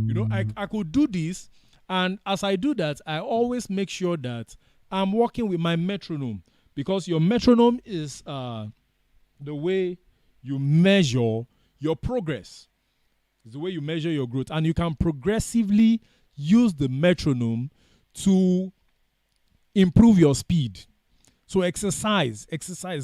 You know, I could do this, and as I do that, I always make sure that I'm working with my metronome, because your metronome is the way you measure your progress. It's the way you measure your growth. And you can progressively use the metronome to improve your speed. So exercise,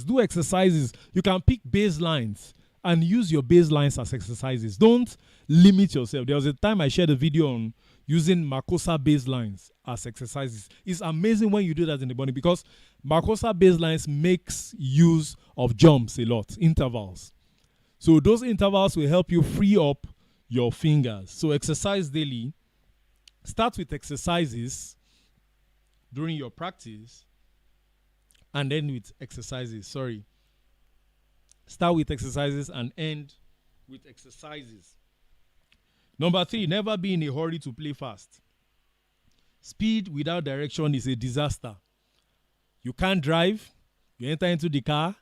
do exercises. You can pick baselines and use your baselines as exercises. Don't limit yourself. There was a time I shared a video on using Makosa baselines as exercises. It's amazing when you do that in the body, because Makosa baselines makes use of jumps a lot, intervals. So those intervals will help you free up your fingers. So exercise daily. Start with exercises during your practice, and then with exercises. Start with exercises and end with exercises. Number 3, never be in a hurry to play fast. Speed without direction is a disaster. You can't drive. You enter into the car,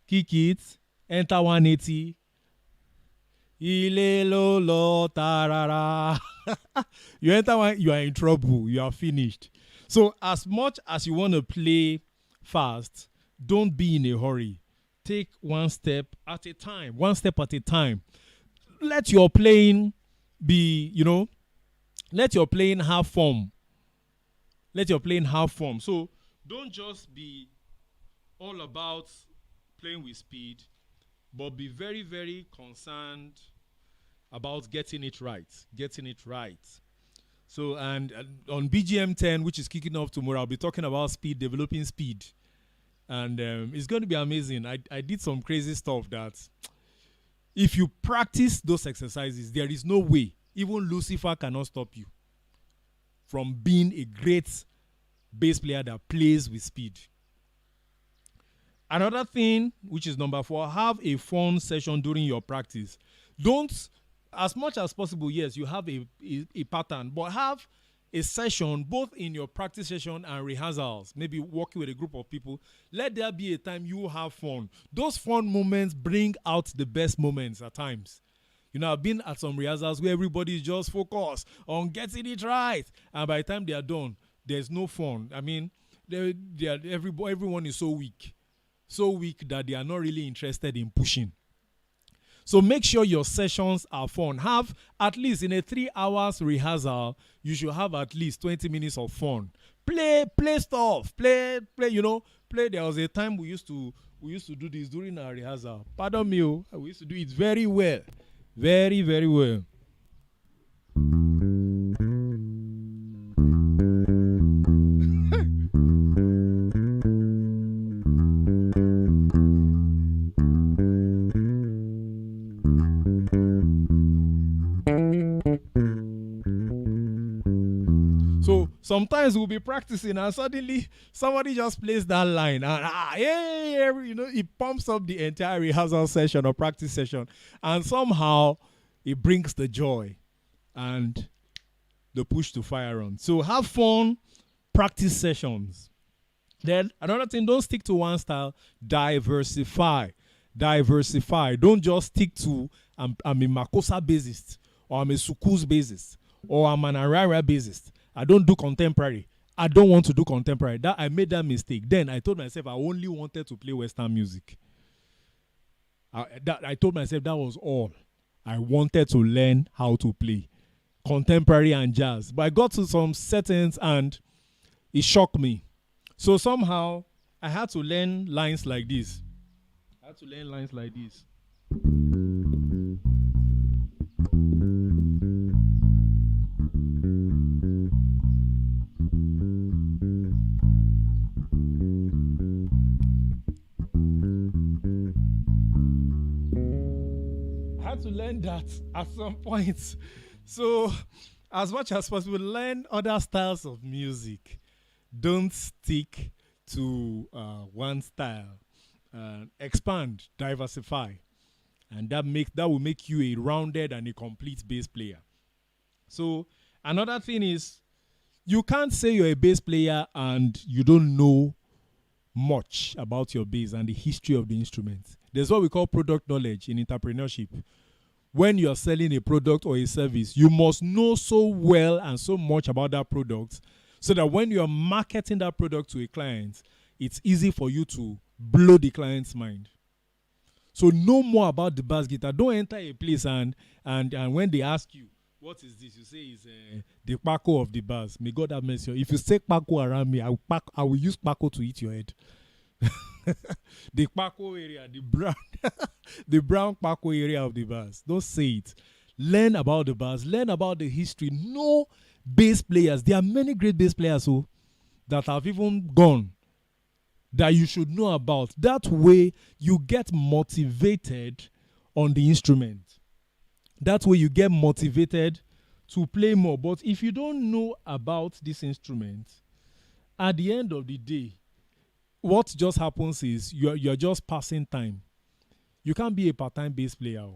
kick it, enter 180. Ilelo tarara. You enter one, you are in trouble. You are finished. So as much as you want to play fast, don't be in a hurry. Take one step at a time. Let your playing be, let your playing have form. So don't just be all about playing with speed, but be very, very concerned about getting it right. So, and on BGM 10, which is kicking off tomorrow, I'll be talking about speed, developing speed. And it's going to be amazing. I did some crazy stuff that if you practice those exercises, there is no way, even Lucifer cannot stop you from being a great bass player that plays with speed. Another thing, which is number 4, have a fun session during your practice. Don't, as much as possible, yes, you have a pattern, but have a session both in your practice session and rehearsals, maybe working with a group of people. Let there be a time you have fun. Those fun moments bring out the best moments at times. I've been at some rehearsals where everybody is just focused on getting it right, and by the time they are done, there's no fun. I mean, everyone is so weak that they are not really interested in pushing. So make sure your sessions are fun. Have at least in a 3 hours rehearsal, you should have at least 20 minutes of fun. Play stuff. Play, play. There was a time we used to do this during our rehearsal. Pardon me, we used to do it very well. Very, very well. So sometimes we'll be practicing and suddenly somebody just plays that line and it pumps up the entire rehearsal session or practice session, and somehow it brings the joy and the push to fire on. So have fun, practice sessions. Then another thing, don't stick to one style, diversify. Don't just stick to I'm a Makosa bassist, or I'm a Sukus bassist, or I'm an Arara bassist. I don't do contemporary. I don't want to do contemporary. That I made that mistake. Then I told myself I only wanted to play Western music. I told myself that was all. I wanted to learn how to play contemporary and jazz. But I got to some settings and it shocked me. So somehow I had to learn lines like this. To learn that at some point. So as much as possible, learn other styles of music. Don't stick to one style. Expand, diversify, and that will make you a rounded and a complete bass player. So another thing is, you can't say you're a bass player and you don't know much about your bass and the history of the instrument. There's what we call product knowledge in entrepreneurship. When you're selling a product or a service, you must know so well and so much about that product so that when you're marketing that product to a client, it's easy for you to blow the client's mind. So know more about the bass guitar. Don't enter a place and when they ask you, what is this? You say it's the Paco of the bass. May God have mercy. If you say Paco around me, I will use Paco to eat your head. The Paco area, the brown Paco area of the bass. Don't say it. Learn about the bass. Learn about the history. Know bass players. There are many great bass players that have even gone that you should know about. That way you get motivated on the instrument. That way you get motivated to play more. But if you don't know about this instrument, at the end of the day, what just happens is you're just passing time. You can't be a part-time bass player.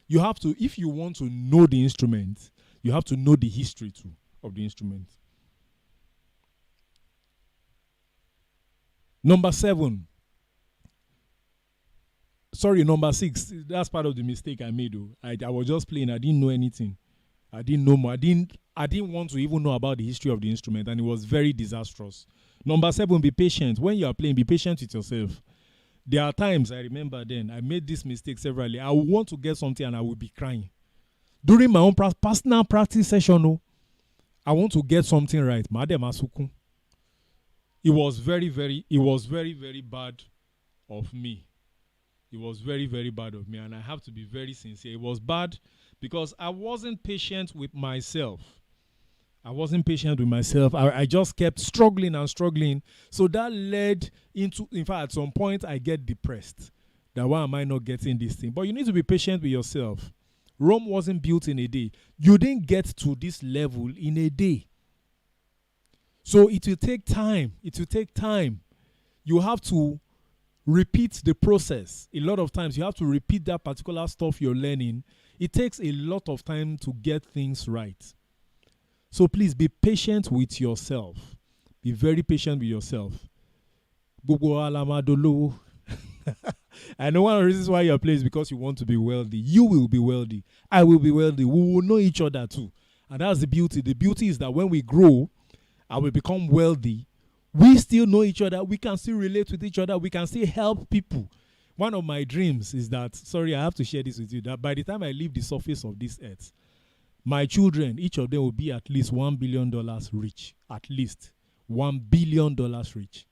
You have to, if you want to know the instrument, you have to know the history too of the instrument. Number 6. That's part of the mistake I made. I was just playing. I didn't know anything. I didn't know more. I didn't want to even know about the history of the instrument, and it was very disastrous. Number 7, be patient. When you are playing, be patient with yourself. There are times, I remember then, I made this mistake severally. I would want to get something and I would be crying. During my own personal practice session, I want to get something right. It was very, very bad of me. It was very, very bad of me, and I have to be very sincere. It was bad because I wasn't patient with myself. I just kept struggling and struggling. So that led into, in fact, at some point, I get depressed. That why am I not getting this thing? But you need to be patient with yourself. Rome wasn't built in a day. You didn't get to this level in a day. So it will take time. You have to repeat the process. A lot of times you have to repeat that particular stuff you're learning. It takes a lot of time to get things right. So please be patient with yourself. Be very patient with yourself. I know one of the reasons why you're playing is because you want to be wealthy. You will be wealthy. I will be wealthy. We will know each other too. And that's the beauty. The beauty is that when we grow and we become wealthy, we still know each other. We can still relate with each other. We can still help people. One of my dreams is that, sorry, I have to share this with you, that by the time I leave the surface of this earth, my children, each of them will be at least $1 billion rich. At least $1 billion rich.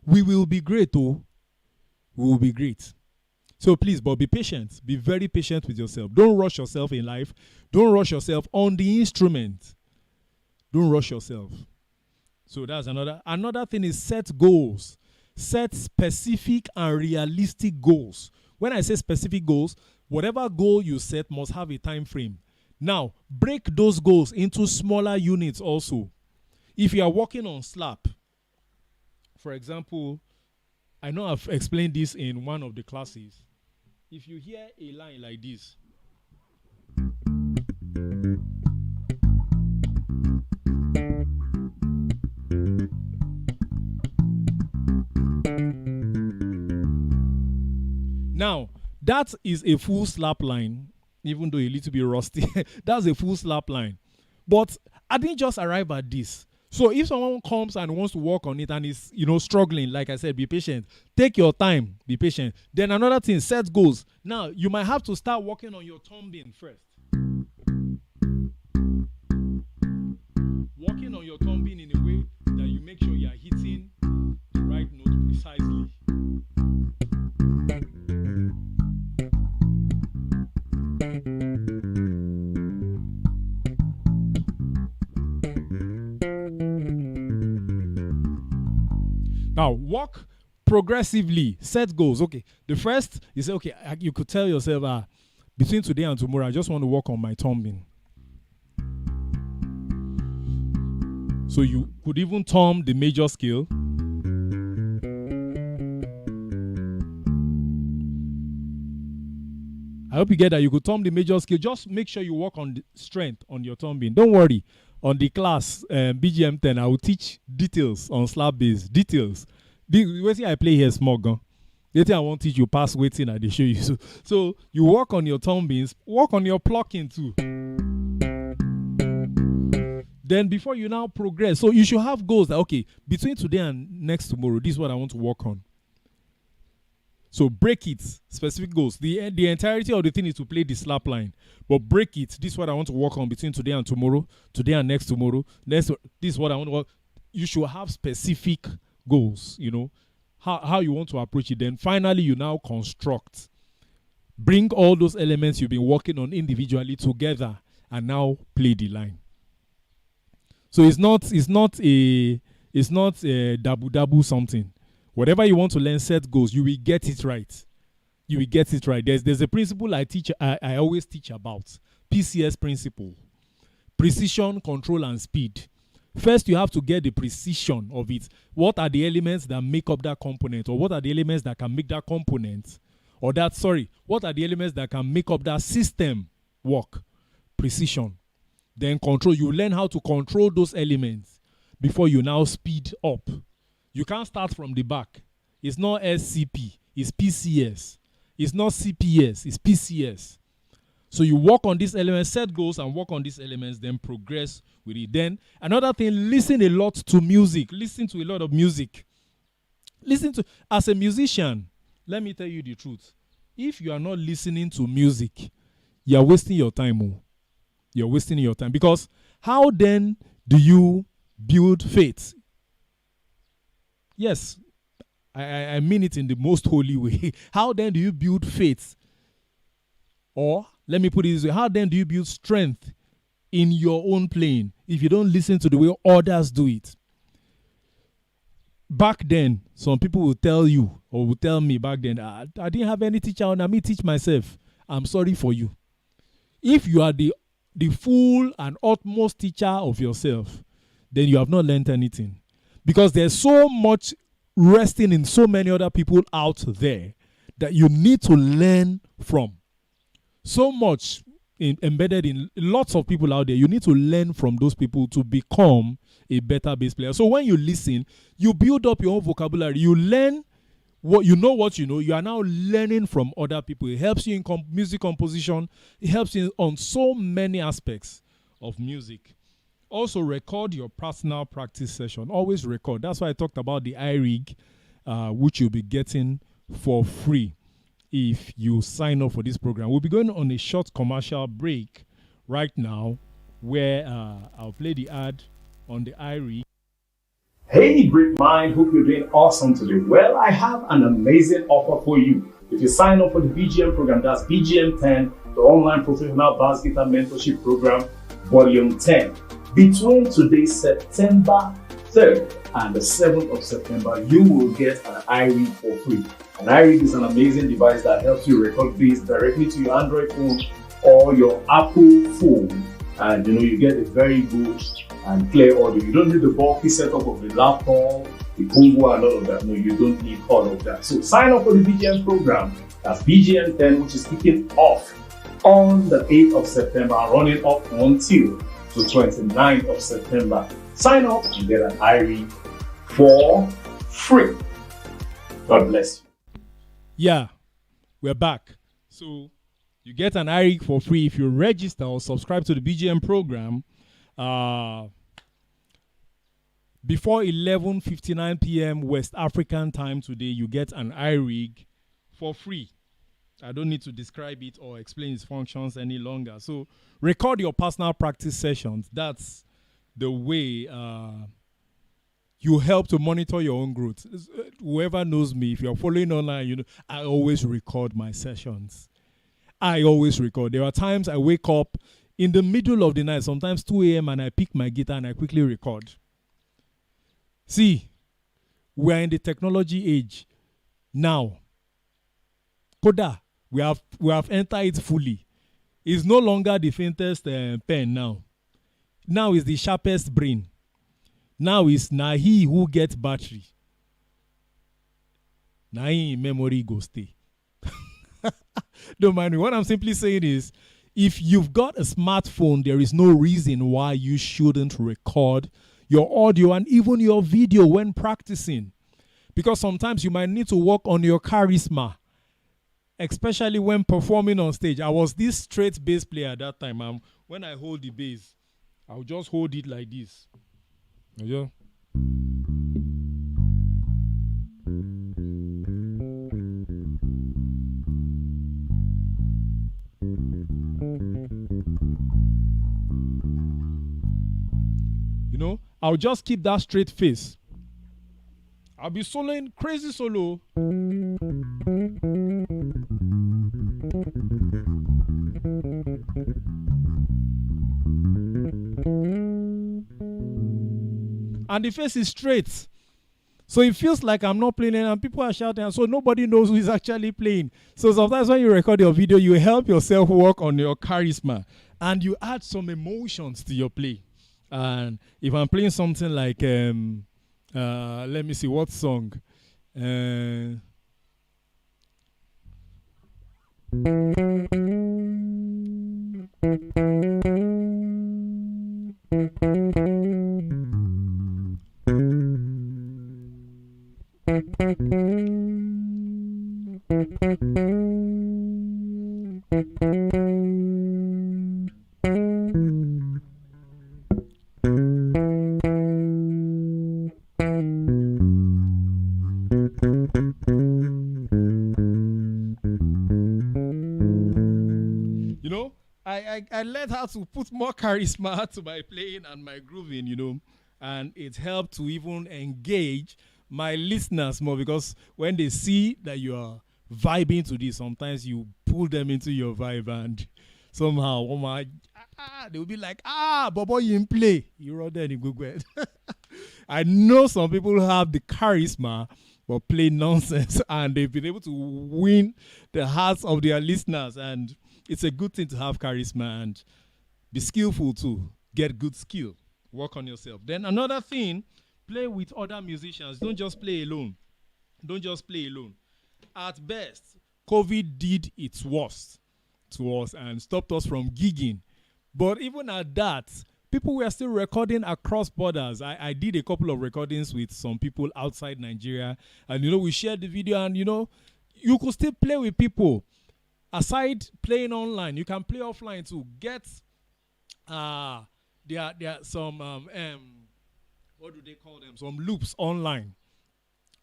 We will be great, oh. We will be great. So please, but be patient. Be very patient with yourself. Don't rush yourself in life. Don't rush yourself on the instrument. Don't rush yourself. So that's another thing is set goals. Set specific and realistic goals. When I say specific goals, whatever goal you set must have a time frame. Now, break those goals into smaller units also. If you are working on slap, for example, I know I've explained this in one of the classes. If you hear a line like this, now, that is a full slap line, even though a little bit rusty. That's a full slap line. But I didn't just arrive at this. So if someone comes and wants to work on it and is, struggling, like I said, be patient. Take your time, be patient. Then another thing, set goals. Now, you might have to start working on your thumbing first. Working on your thumbing in a way that you make sure you are hitting the right note precisely. Now, work progressively. Set goals. Okay. The first, you say, okay, you could tell yourself, between today and tomorrow, I just want to work on my thumbing. So you could even thumb the major scale. I hope you get that. You could thumb the major scale. Just make sure you work on the strength on your thumbing. Don't worry. On the class BGM 10, I will teach details on slap bass. Details. The way I play here small gun. The thing I won't teach you pass waiting and they show you. So you work on your thumbings, work on your plucking too. Then before you now progress, so you should have goals that, okay, between today and next tomorrow, this is what I want to work on. So break it, specific goals. The entirety of the thing is to play the slap line. But break it. This is what I want to work on between today and tomorrow. Today and next tomorrow. This is what I want to work. You should have specific goals, how you want to approach it. Then finally, you now construct. Bring all those elements you've been working on individually together and now play the line. So it's not a dabu something. Whatever you want to learn, set goals. You will get it right. You will get it right. There's a principle I always teach about. PCS principle. Precision, control, and speed. First, you have to get the precision of it. What are the elements that make up that component? Or what are the elements that can make that component? What are the elements that can make up that system work? Precision. Then control. You learn how to control those elements before you now speed up. You can't start from the back. It's not SCP. It's PCS. It's not CPS. It's PCS. So you work on these elements, set goals and work on these elements, then progress with it. Then another thing, listen a lot to music. Listen to a lot of music. As a musician, let me tell you the truth. If you are not listening to music, you are wasting your time. You're wasting your time. Because how then do you build faith? Yes, I mean it in the most holy way. How then do you build faith? Or, let me put it this way, how then do you build strength in your own playing if you don't listen to the way others do it? Back then, some people will tell you, or will tell me back then, I didn't have any teacher, and I me teach myself. I'm sorry for you. If you are the full and utmost teacher of yourself, then you have not learned anything. Because there's so much resting in so many other people out there that you need to learn from. So much embedded in lots of people out there. You need to learn from those people to become a better bass player. So when you listen, you build up your own vocabulary. You learn what you know. You are now learning from other people. It helps you in music composition. It helps you on so many aspects of music. Also, record your personal practice session. Always record. That's why I talked about the iRig, which you'll be getting for free if you sign up for this program. We'll be going on a short commercial break right now where I'll play the ad on the iRig. Hey, great mind, hope you're doing awesome today. Well, I have an amazing offer for you. If you sign up for the BGM program, that's BGM 10, the online professional bass guitar mentorship program, volume 10. Between today, September 3rd and the 7th of September, you will get an iRig for free. An iRig is an amazing device that helps you record bass directly to your Android phone or your Apple phone. And you get a very good and clear audio. You don't need the bulky setup of the laptop, the combo and all of that. No, you don't need all of that. So sign up for the BGM program. That's BGM 10, which is kicking off on the 8th of September, running up until the 29th of September. Sign up and get an iRig for free. God bless you. Yeah, we're back. So you get an iRig for free if you register or subscribe to the BGM program before 11:59 p.m. West African time today. You get an iRig for free. I don't need to describe it or explain its functions any longer. So record your personal practice sessions. That's the way you help to monitor your own growth. Whoever knows me, if you're following online, I always record my sessions. I always record. There are times I wake up in the middle of the night, sometimes 2 a.m., and I pick my guitar and I quickly record. See, we're in the technology age now. Koda, we have entered it fully. It's no longer the faintest pen now. Now is the sharpest brain. Now is he who gets battery. He memory go stay. Don't mind me. What I'm simply saying is, if you've got a smartphone, there is no reason why you shouldn't record your audio and even your video when practicing. Because sometimes you might need to work on your charisma, especially when performing on stage. I was this straight bass player at that time. When I hold the bass, I'll just hold it like this. Yeah. I'll just keep that straight face. I'll be soloing crazy solo. And the face is straight. So it feels like I'm not playing and people are shouting, and so nobody knows who is actually playing. So sometimes when you record your video, you help yourself work on your charisma and you add some emotions to your play. And if I'm playing something like, let me see, what song? I learned how to put more charisma to my playing and my grooving, and it helped to even engage my listeners more, because when they see that you are vibing to this, sometimes you pull them into your vibe, and somehow they'll be like, Bobo, you play. You're out there in Google. I know some people have the charisma but play nonsense, and they've been able to win the hearts of their listeners. And it's a good thing to have charisma and be skillful too. Get good skill. Work on yourself. Then another thing, play with other musicians. Don't just play alone. Don't just play alone. At best, COVID did its worst to us and stopped us from gigging. But even at that, people were still recording across borders. I did a couple of recordings with some people outside Nigeria. And, we shared the video, and, you could still play with people. Aside playing online, you can play offline too. Get, there are some, what do they call them? Some loops online.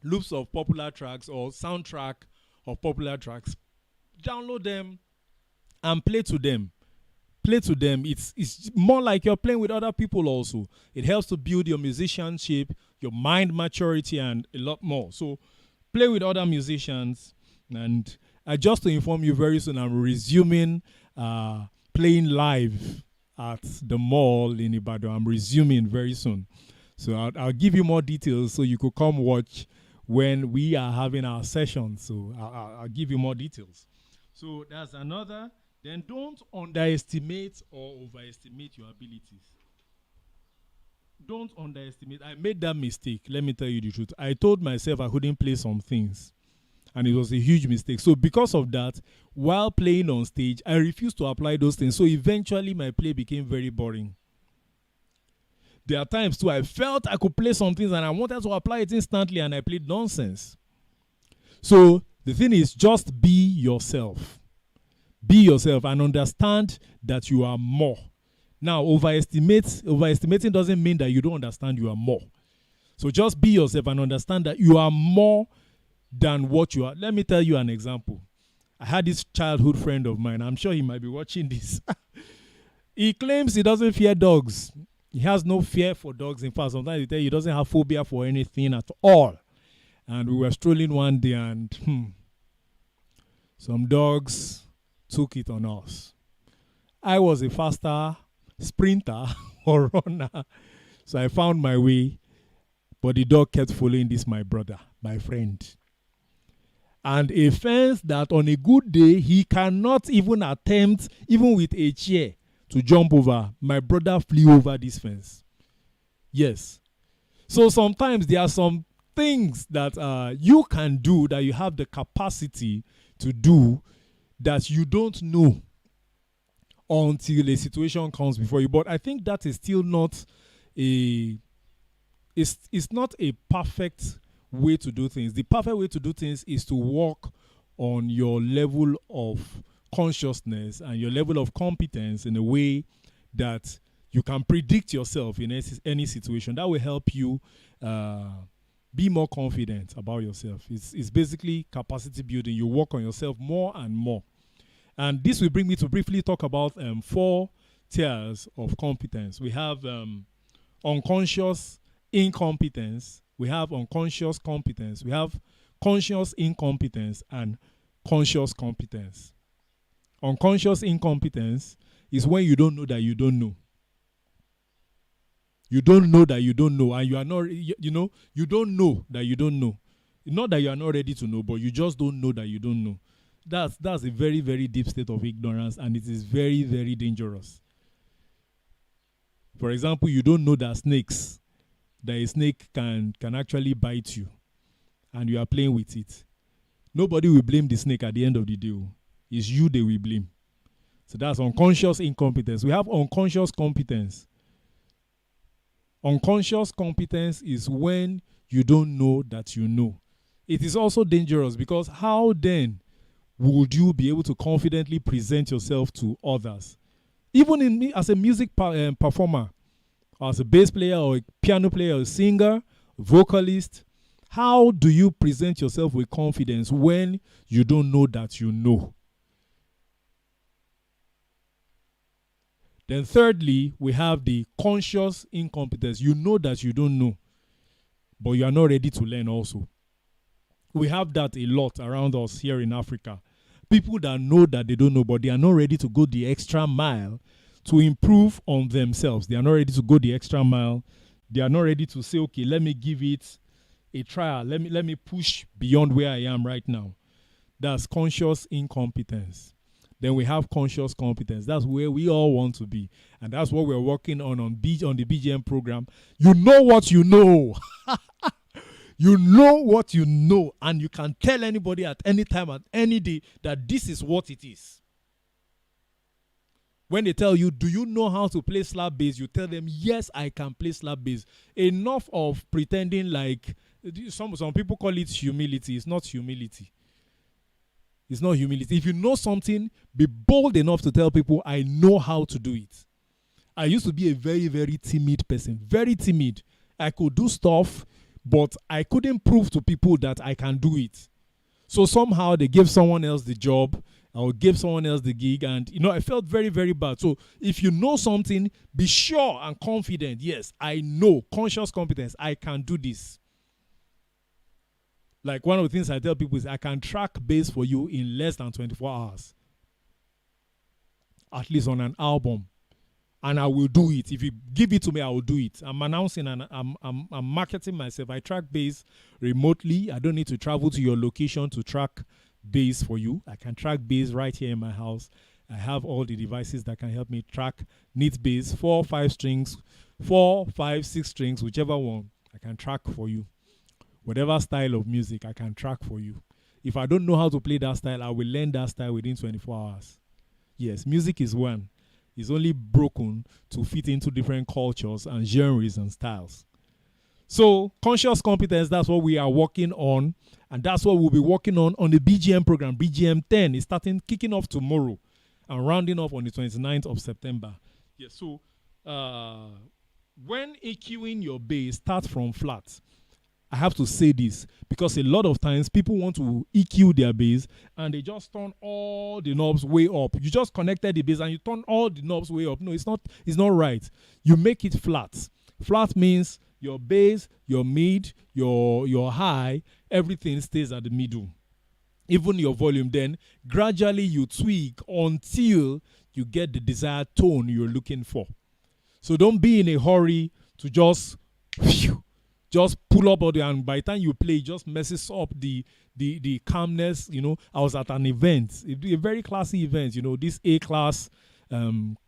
Loops of popular tracks or soundtrack of popular tracks, download them and play to them. Play to them. It's more like you're playing with other people also. It helps to build your musicianship, your mind maturity, and a lot more. So play with other musicians. And just to inform you, very soon I'm resuming playing live at the mall in Ibadan. I'm resuming very soon. So I'll give you more details so you could come watch when we are having our session. So I'll give you more details. So that's another. Then don't underestimate or overestimate your abilities. Don't underestimate. I made that mistake. Let me tell you the truth. I told myself I couldn't play some things, and it was a huge mistake. So because of that, while playing on stage, I refused to apply those things. So eventually my play became very boring. There are times too I felt I could play some things and I wanted to apply it instantly, and I played nonsense. So the thing is, just be yourself. Be yourself and understand that you are more. Now, overestimating doesn't mean that you don't understand you are more. So just be yourself and understand that you are more than what you are. Let me tell you an example. I had this childhood friend of mine. I'm sure he might be watching this. He claims he doesn't fear dogs. He has no fear for dogs. In fact, sometimes he tells you he doesn't have phobia for anything at all. And we were strolling one day and some dogs took it on us. I was a faster sprinter or runner, so I found my way, but the dog kept following this my brother, my friend. And a fence that on a good day he cannot even attempt, even with a chair, to jump over. My brother flew over this fence. Yes. So sometimes there are some things that you can do, that you have the capacity to do, that you don't know until a situation comes before you. But I think that is still not it's not a perfect way to do things. The perfect way to do things is to work on your level of consciousness and your level of competence in a way that you can predict yourself in any situation. That will help you be more confident about yourself. It's basically capacity building. You work on yourself more and more. And this will bring me to briefly talk about 4 tiers of competence. We have unconscious incompetence. We have unconscious competence. We have conscious incompetence and conscious competence. Unconscious incompetence is when you don't know that you don't know. You don't know that you don't know, and you are not, you don't know that you don't know. Not that you are not ready to know, but you just don't know that you don't know. That's a very, very deep state of ignorance, and it is very, very dangerous. For example, you don't know that a snake can actually bite you, and you are playing with it. Nobody will blame the snake at the end of the day. It's you they will blame. So that's unconscious incompetence. We have unconscious competence. Unconscious competence is when you don't know that you know. It is also dangerous because how then would you be able to confidently present yourself to others? Even as a music performer, as a bass player or a piano player, a singer, vocalist, how do you present yourself with confidence when you don't know that you know? Then thirdly, we have the conscious incompetence. You know that you don't know, but you are not ready to learn also. We have that a lot around us here in Africa. People that know that they don't know, but they are not ready to go the extra mile to improve on themselves. They are not ready to go the extra mile. They are not ready to say, okay, let me give it a trial. Let me push beyond where I am right now. That's conscious incompetence. Then we have conscious competence. That's where we all want to be. And that's what we're working on the BGM program. You know what you know. You know what you know. And you can tell anybody at any time, at any day, that this is what it is. When they tell you, do you know how to play slap bass? You tell them, yes, I can play slap bass. Enough of pretending like, some people call it humility. It's not humility. It's not humility. If you know something, be bold enough to tell people, I know how to do it. I used to be a very, very timid person. Very timid. I could do stuff, but I couldn't prove to people that I can do it. So somehow they gave someone else the job or gave someone else the gig, and I felt very, very bad. So if you know something, be sure and confident. Yes, I know, conscious competence, I can do this. Like one of the things I tell people is I can track bass for you in less than 24 hours. At least on an album. And I will do it. If you give it to me, I will do it. I'm announcing and I'm marketing myself. I track bass remotely. I don't need to travel to your location to track bass for you. I can track bass right here in my house. I have all the devices that can help me track neat bass, 4, 5 strings, 4, 5, 6 strings, whichever one I can track for you. Whatever style of music I can track for you. If I don't know how to play that style, I will learn that style within 24 hours. Yes, music is one. It's only broken to fit into different cultures and genres and styles. So, conscious competence, that's what we are working on. And that's what we'll be working on the BGM program. BGM 10 is kicking off tomorrow and rounding off on the 29th of September. Yes, so when EQing your bass, start from flat. I have to say this because a lot of times people want to EQ their bass and they just turn all the knobs way up. You just connected the bass and you turn all the knobs way up. No, it's not right. You make it flat. Flat means your bass, your mid, your high, everything stays at the middle. Even your volume. Then gradually you tweak until you get the desired tone you're looking for. So don't be in a hurry to just pull up audio, and by the time you play, it just messes up the calmness. I was at an event, a very classy event, this A-class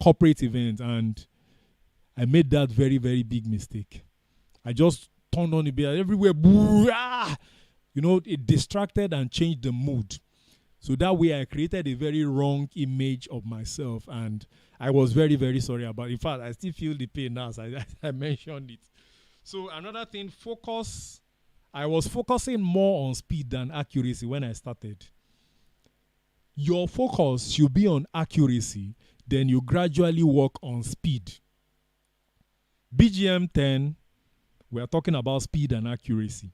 corporate event, and I made that very, very big mistake. I just turned on the bass everywhere. It distracted and changed the mood. So that way I created a very wrong image of myself, and I was very, very sorry about it. In fact, I still feel the pain now as I mentioned it. So another thing, focus. I was focusing more on speed than accuracy when I started. Your focus should be on accuracy, then you gradually work on speed. BGM 10, we are talking about speed and accuracy.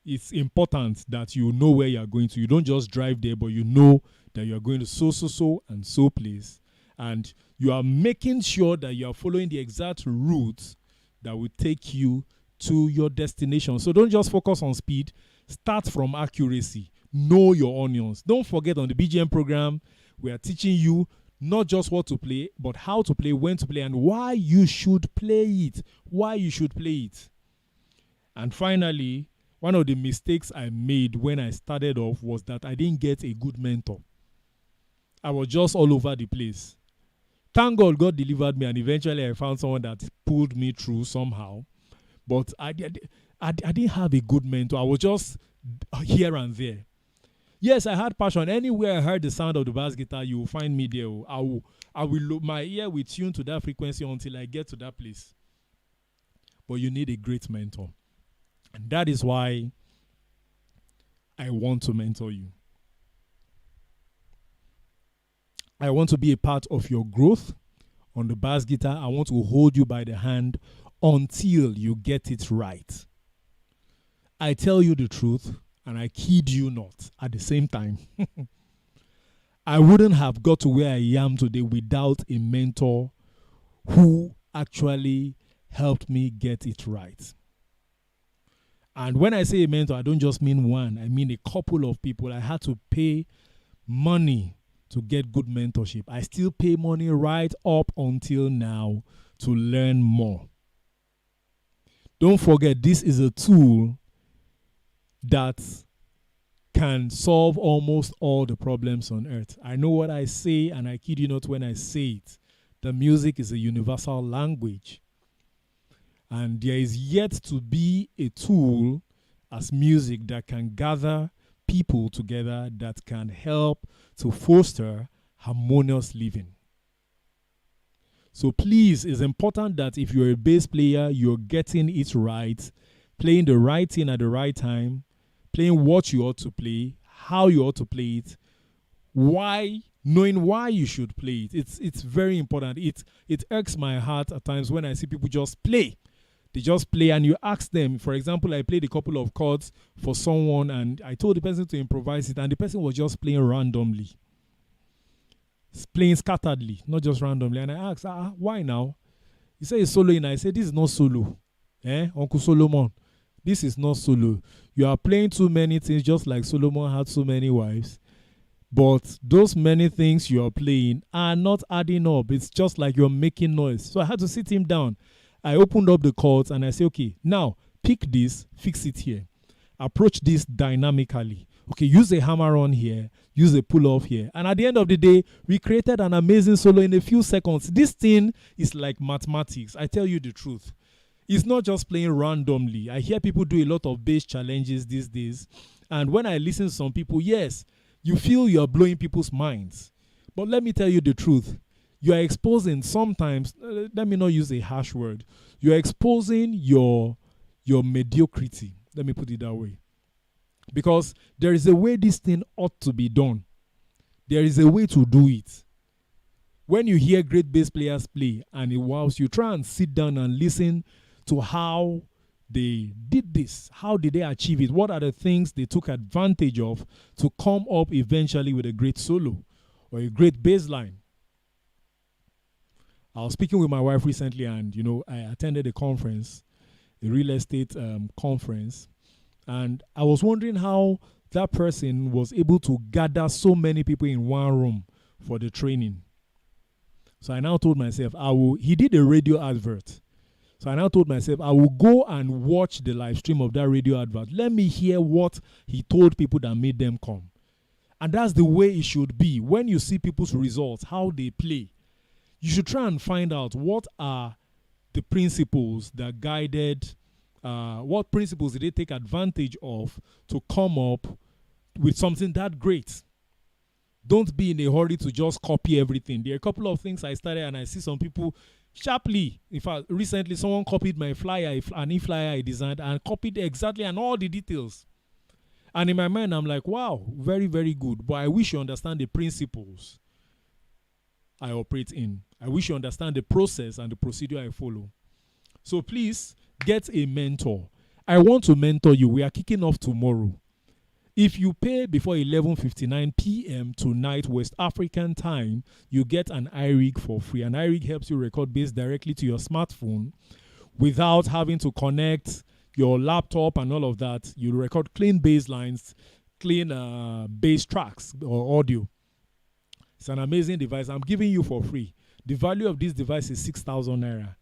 It's important that you know where you are going to. You don't just drive there, but you know that you are going to so and so place. And you are making sure that you are following the exact route that will take you to your destination. So don't just focus on speed. Start from accuracy. Know your onions. Don't forget, on the BGM program, we are teaching you not just what to play, but how to play, when to play, and why you should play it. Why you should play it. And finally, one of the mistakes I made when I started off was that I didn't get a good mentor. I was just all over the place. Thank God, God delivered me, and eventually I found someone that pulled me through somehow. But I didn't have a good mentor. I was just here and there. Yes, I had passion. Anywhere I heard the sound of the bass guitar, you will find me there. My ear will tune to that frequency until I get to that place. But you need a great mentor. And that is why I want to mentor you. I want to be a part of your growth on the bass guitar. I want to hold you by the hand until you get it right. I tell you the truth, and I kid you not at the same time. I wouldn't have got to where I am today without a mentor who actually helped me get it right. And when I say a mentor, I don't just mean one. I mean a couple of people. I had to pay money to get good mentorship. I still pay money right up until now to learn more. Don't forget, this is a tool that can solve almost all the problems on earth. I know what I say, and I kid you not when I say it. The music is a universal language. And there is yet to be a tool as music that can gather people together, that can help to foster harmonious living. So please, it's important that if you're a bass player, you're getting it right, playing the right thing at the right time, playing what you ought to play, how you ought to play it, why, knowing why you should play it. It's very important. It irks my heart at times when I see people just play. They just play, and you ask them. For example, I played a couple of chords for someone, and I told the person to improvise it, and the person was just playing randomly, playing scatteredly, not just randomly. And I asked, why now? He said it's soloing. I said, this is not solo. Uncle Solomon, this is not solo. You are playing too many things, just like Solomon had so many wives. But those many things you are playing are not adding up. It's just like you're making noise. So I had to sit him down. I opened up the chords and I said, okay, now pick this, fix it here. Approach this dynamically. Okay, use a hammer on here, use a pull-off here. And at the end of the day, we created an amazing solo in a few seconds. This thing is like mathematics. I tell you the truth. It's not just playing randomly. I hear people do a lot of bass challenges these days. And when I listen to some people, yes, you feel you're blowing people's minds. But let me tell you the truth. You are exposing sometimes, let me not use a harsh word, you are exposing your mediocrity. Let me put it that way. Because there is a way this thing ought to be done. There is a way to do it. When you hear great bass players play and it wows you, try and sit down and listen to how they did this. How did they achieve it? What are the things they took advantage of to come up eventually with a great solo or a great bass line? I was speaking with my wife recently, and I attended a conference, a real estate conference, and I was wondering how that person was able to gather so many people in one room for the training. So I now told myself, he did a radio advert. So I now told myself, I will go and watch the live stream of that radio advert. Let me hear what he told people that made them come. And that's the way it should be. When you see people's results, how they play, you should try and find out what are the principles that guided, what principles did they take advantage of to come up with something that great. Don't be in a hurry to just copy everything. There are a couple of things I started and I see some people sharply. In fact, recently someone copied my flyer, an e-flyer I designed, and copied exactly and all the details. And in my mind, I'm like, wow, very, very good. But I wish you understand the principles I operate in. I wish you understand the process and the procedure I follow. So please get a mentor. I want to mentor you. We are kicking off tomorrow. If you pay before 11:59 p.m. tonight West African time, you get an iRig for free. An iRig helps you record bass directly to your smartphone without having to connect your laptop and all of that. You record clean bass lines, clean bass tracks or audio. It's an amazing device. I'm giving you for free. The value of this device is 6,000 naira.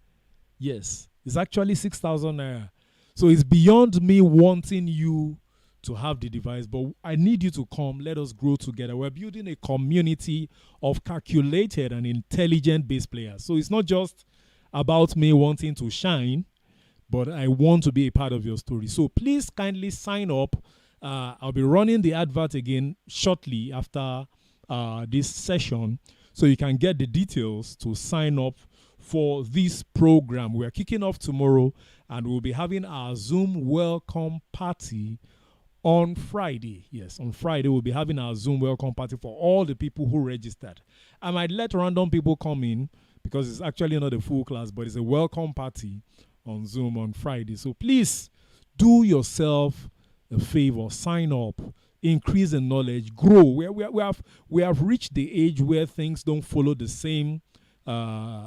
Yes, it's actually 6,000 naira. So it's beyond me wanting you to have the device, but I need you to come. Let us grow together. We're building a community of calculated and intelligent bass players. So it's not just about me wanting to shine, but I want to be a part of your story. So please kindly sign up. I'll be running the advert again shortly after this session, so you can get the details to sign up for this program. We are kicking off tomorrow, and we'll be having our Zoom welcome party on Friday. Yes, on Friday we'll be having our Zoom welcome party for all the people who registered. I might let random people come in because it's actually not a full class, but it's a welcome party on Zoom on Friday. So please do yourself a favor, sign up, increase in knowledge, grow. We have reached the age where things don't follow the same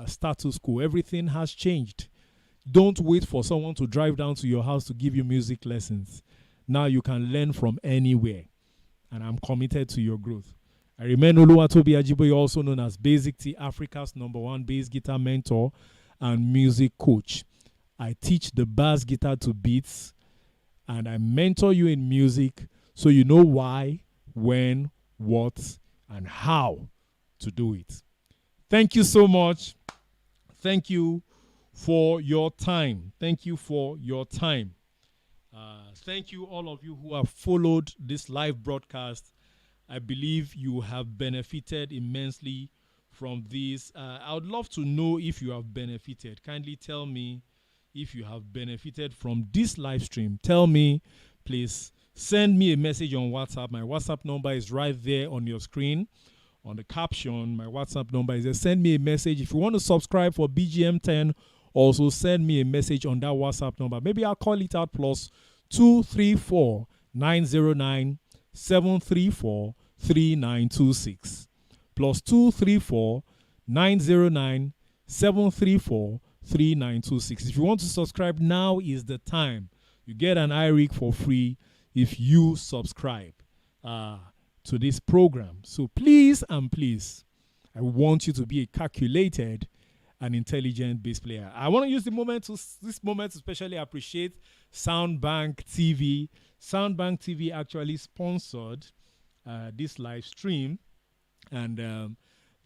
status quo. Everything has changed. Don't wait for someone to drive down to your house to give you music lessons. Now you can learn from anywhere, and I'm committed to your growth. I remain Oluwatobi Ajiboye, also known as Bazzik T, Africa's #1 bass guitar mentor and music coach. I teach the bass guitar to beats, and I mentor you in music so you know why, when, what, and how to do it. Thank you so much. Thank you for your time. Thank you for your time. Thank you, all of you who have followed this live broadcast. I believe you have benefited immensely from this. I would love to know if you have benefited. Kindly tell me if you have benefited from this live stream. Tell me, please. Send me a message on WhatsApp. My WhatsApp number is right there on your screen. On the caption, my WhatsApp number is there. Send me a message. If you want to subscribe for BGM 10 also send me a message on that WhatsApp number. Maybe I'll call it out, plus 234 909 734 3926. Plus 234 909 734 3926. If you want to subscribe, now is the time. You get an iRig for free if you subscribe to this program. So please and please, I want you to be a calculated and intelligent bass player. I want to use this moment to especially appreciate Soundbank TV. Soundbank TV actually sponsored this live stream, and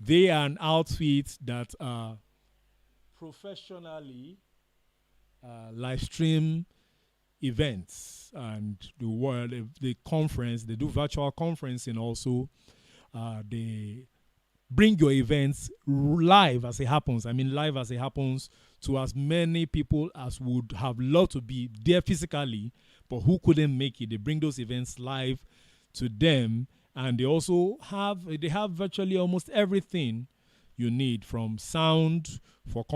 they are an outfit that professionally live stream events and the conference. They do virtual conferencing also. They bring your events live as it happens. I mean, live as it happens to as many people as would have loved to be there physically, but who couldn't make it. They bring those events live to them, and they also have virtually almost everything you need, from sound for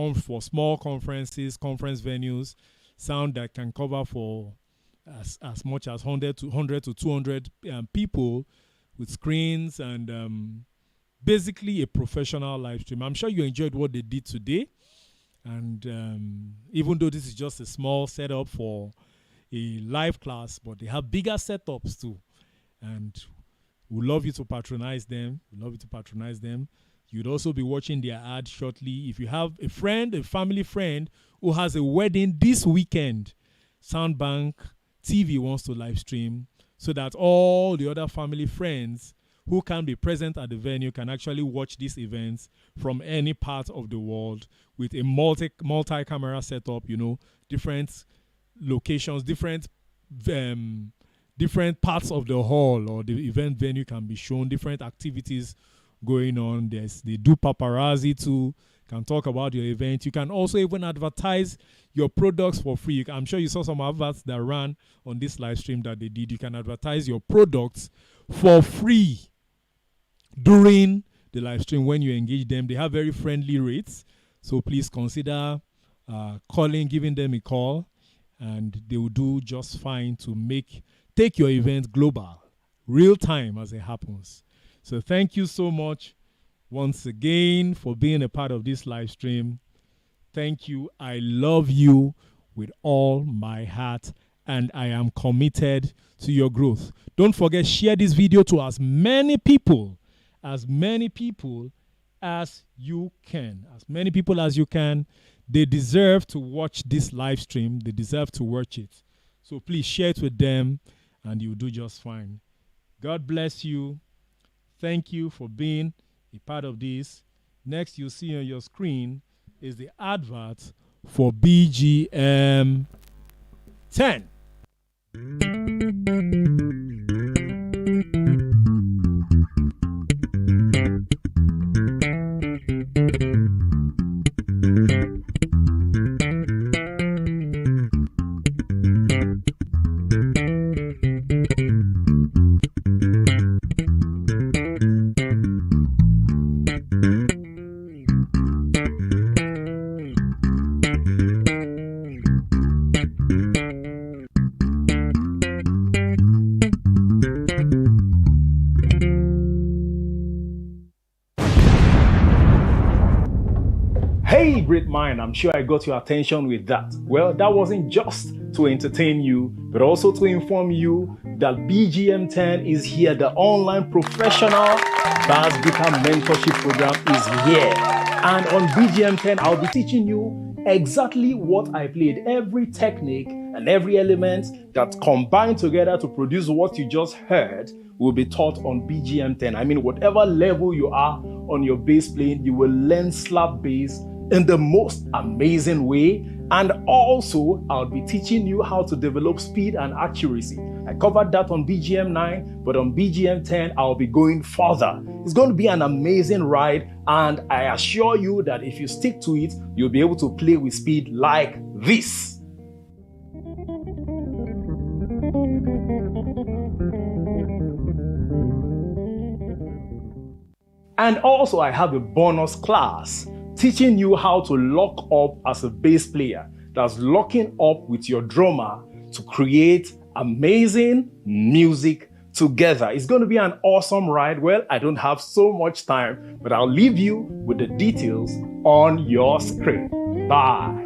small conferences, conference venues, sound that can cover for as much as 100 to 200 people, with screens and basically a professional live stream. I'm sure you enjoyed what they did today, and even though this is just a small setup for a live class, but they have bigger setups too, and we'd love you to patronize them. You'd also be watching their ad shortly. If you have a family friend who has a wedding this weekend, Soundbank TV wants to live stream so that all the other family friends who can be present at the venue can actually watch these events from any part of the world with a multi-camera setup, different locations, different parts of the hall or the event venue can be shown, different activities going on. They do paparazzi too, can talk about your event. You can also even advertise your products for free. I'm sure you saw some adverts that ran on this live stream that they did. You can advertise your products for free during the live stream when you engage them. They have very friendly rates, so please consider giving them a call, and they will do just fine to take your event global, real time as it happens. So thank you so much once again for being a part of this live stream. Thank you. I love you with all my heart, and I am committed to your growth. Don't forget, share this video to as many people as you can. As many people as you can. They deserve to watch this live stream. They deserve to watch it. So please share it with them, and you'll do just fine. God bless you. Thank you for being a part of this. Next, you'll see on your screen is the advert for BGM 10. Hey, great mind, I'm sure I got your attention with that. Well, that wasn't just to entertain you, but also to inform you that BGM 10 is here. The online professional Bazzik mentorship program is here. And on BGM 10, I'll be teaching you exactly what I played. Every technique and every element that combined together to produce what you just heard will be taught on BGM 10. I mean, whatever level you are on your bass playing, you will learn slap bass in the most amazing way. And also, I'll be teaching you how to develop speed and accuracy. I covered that on BGM 9, but on BGM 10, I'll be going further. It's going to be an amazing ride, and I assure you that if you stick to it, you'll be able to play with speed like this. And also, I have a bonus class teaching you how to lock up as a bass player. That's locking up with your drummer to create amazing music together. It's going to be an awesome ride. Well, I don't have so much time, but I'll leave you with the details on your screen. Bye.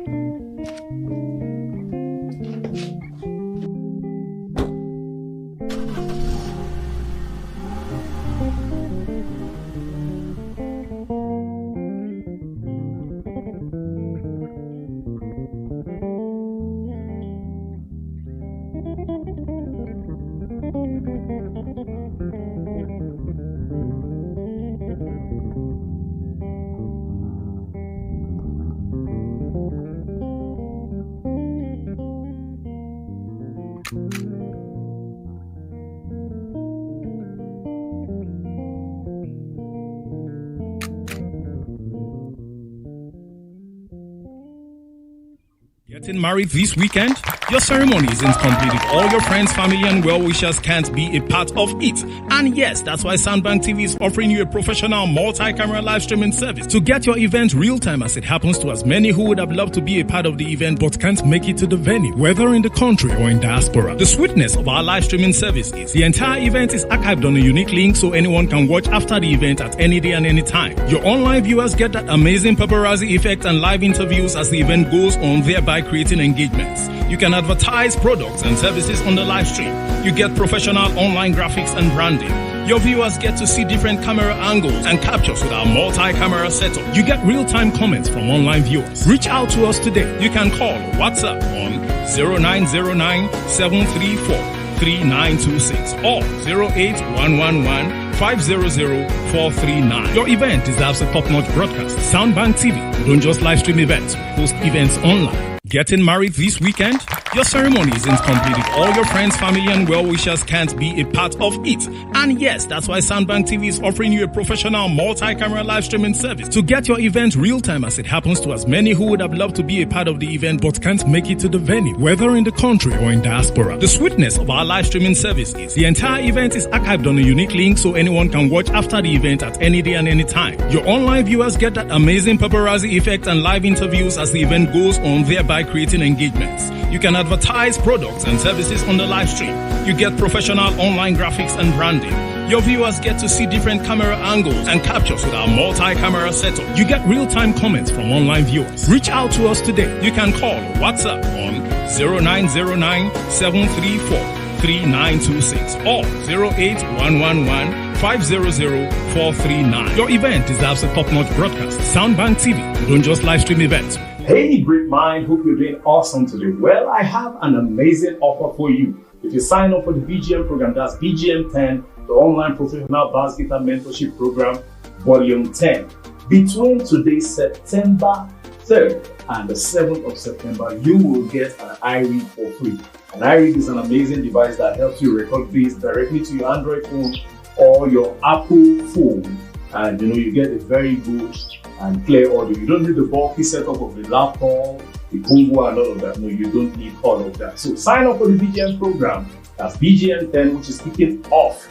Getting married this weekend? Your ceremony isn't complete if all your friends, family, and well-wishers can't be a part of it. And yes, that's why Soundbank TV is offering you a professional multi-camera live streaming service to get your event real-time as it happens to as many who would have loved to be a part of the event but can't make it to the venue, whether in the country or in diaspora. The sweetness of our live streaming service is the entire event is archived on a unique link so anyone can watch after the event at any day and any time. Your online viewers get that amazing paparazzi effect and live interviews as the event goes on, thereby creating engagements. You can advertise products and services on the live stream. You get professional online graphics and branding. Your viewers get to see different camera angles and captures with our multi-camera setup. You get real-time comments from online viewers. Reach out to us today. You can call or WhatsApp on 0909-734-3926 or 08111-500-439. Your event deserves a top-notch broadcast. Soundbank TV. We don't just live stream events, we host events online. Getting married this weekend? Your ceremony isn't complete if all your friends, family, and well-wishers can't be a part of it. And yes, that's why Soundbank TV is offering you a professional multi-camera live streaming service to get your event real-time as it happens to as many who would have loved to be a part of the event but can't make it to the venue, whether in the country or in diaspora. The sweetness of our live streaming service is the entire event is archived on a unique link so anyone can watch after the event at any day and any time. Your online viewers get that amazing paparazzi effect and live interviews as the event goes on, thereby creating engagements. You can advertise products and services on the live stream. You get professional online graphics and branding. Your viewers get to see different camera angles and captures with our multi-camera setup. You get real-time comments from online viewers. Reach out to us today. You can call or WhatsApp on 0909-734-3926 or 08111-500-439. Your event deserves a top-notch broadcast. Soundbank TV. We don't just live stream events. Hey, great mind, hope you're doing awesome today. Well, I have an amazing offer for you. If you sign up for the BGM program, that's BGM 10, the online professional bass guitar mentorship program, volume 10. Between today, September 3rd and the 7th of September, you will get an iRig for free. An iRig is an amazing device that helps you record bass directly to your Android phone or your Apple phone. And you get a very good and clear audio. You don't need the bulky setup of the laptop, the Congo and all of that. No, you don't need all of that. So sign up for the BGM program. That's BGM 10, which is kicking off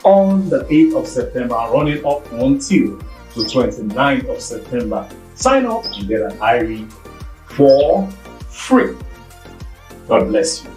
on the 8th of September, running up until the 29th of September. Sign up and get an iRig for free. God bless you.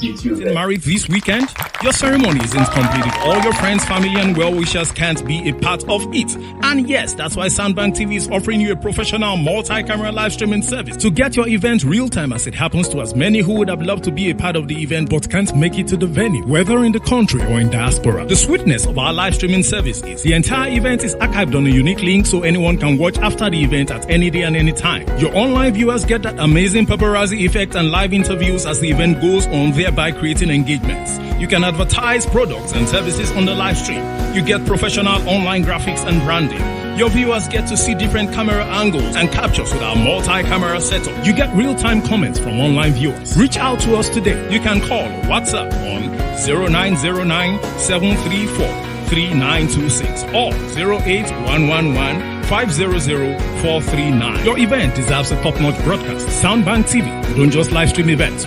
Getting married this weekend? Your ceremony isn't complete if all your friends, family, and well-wishers can't be a part of it. And yes, that's why Soundbank TV is offering you a professional multi-camera live streaming service to get your event real-time as it happens to as many who would have loved to be a part of the event but can't make it to the venue, whether in the country or in diaspora. The sweetness of our live streaming service is the entire event is archived on a unique link so anyone can watch after the event at any day and any time. Your online viewers get that amazing paparazzi effect and live interviews as the event goes on, thereby creating engagements. You can advertise products and services on the live stream. You get professional online graphics and branding. Your viewers get to see different camera angles and captures with our multi-camera setup. You get real-time comments from online viewers. Reach out to us today. You can call or WhatsApp on 0909-734-3926 or 08111-500-439. Your event deserves a top-notch broadcast. Soundbank TV. We don't just live stream events.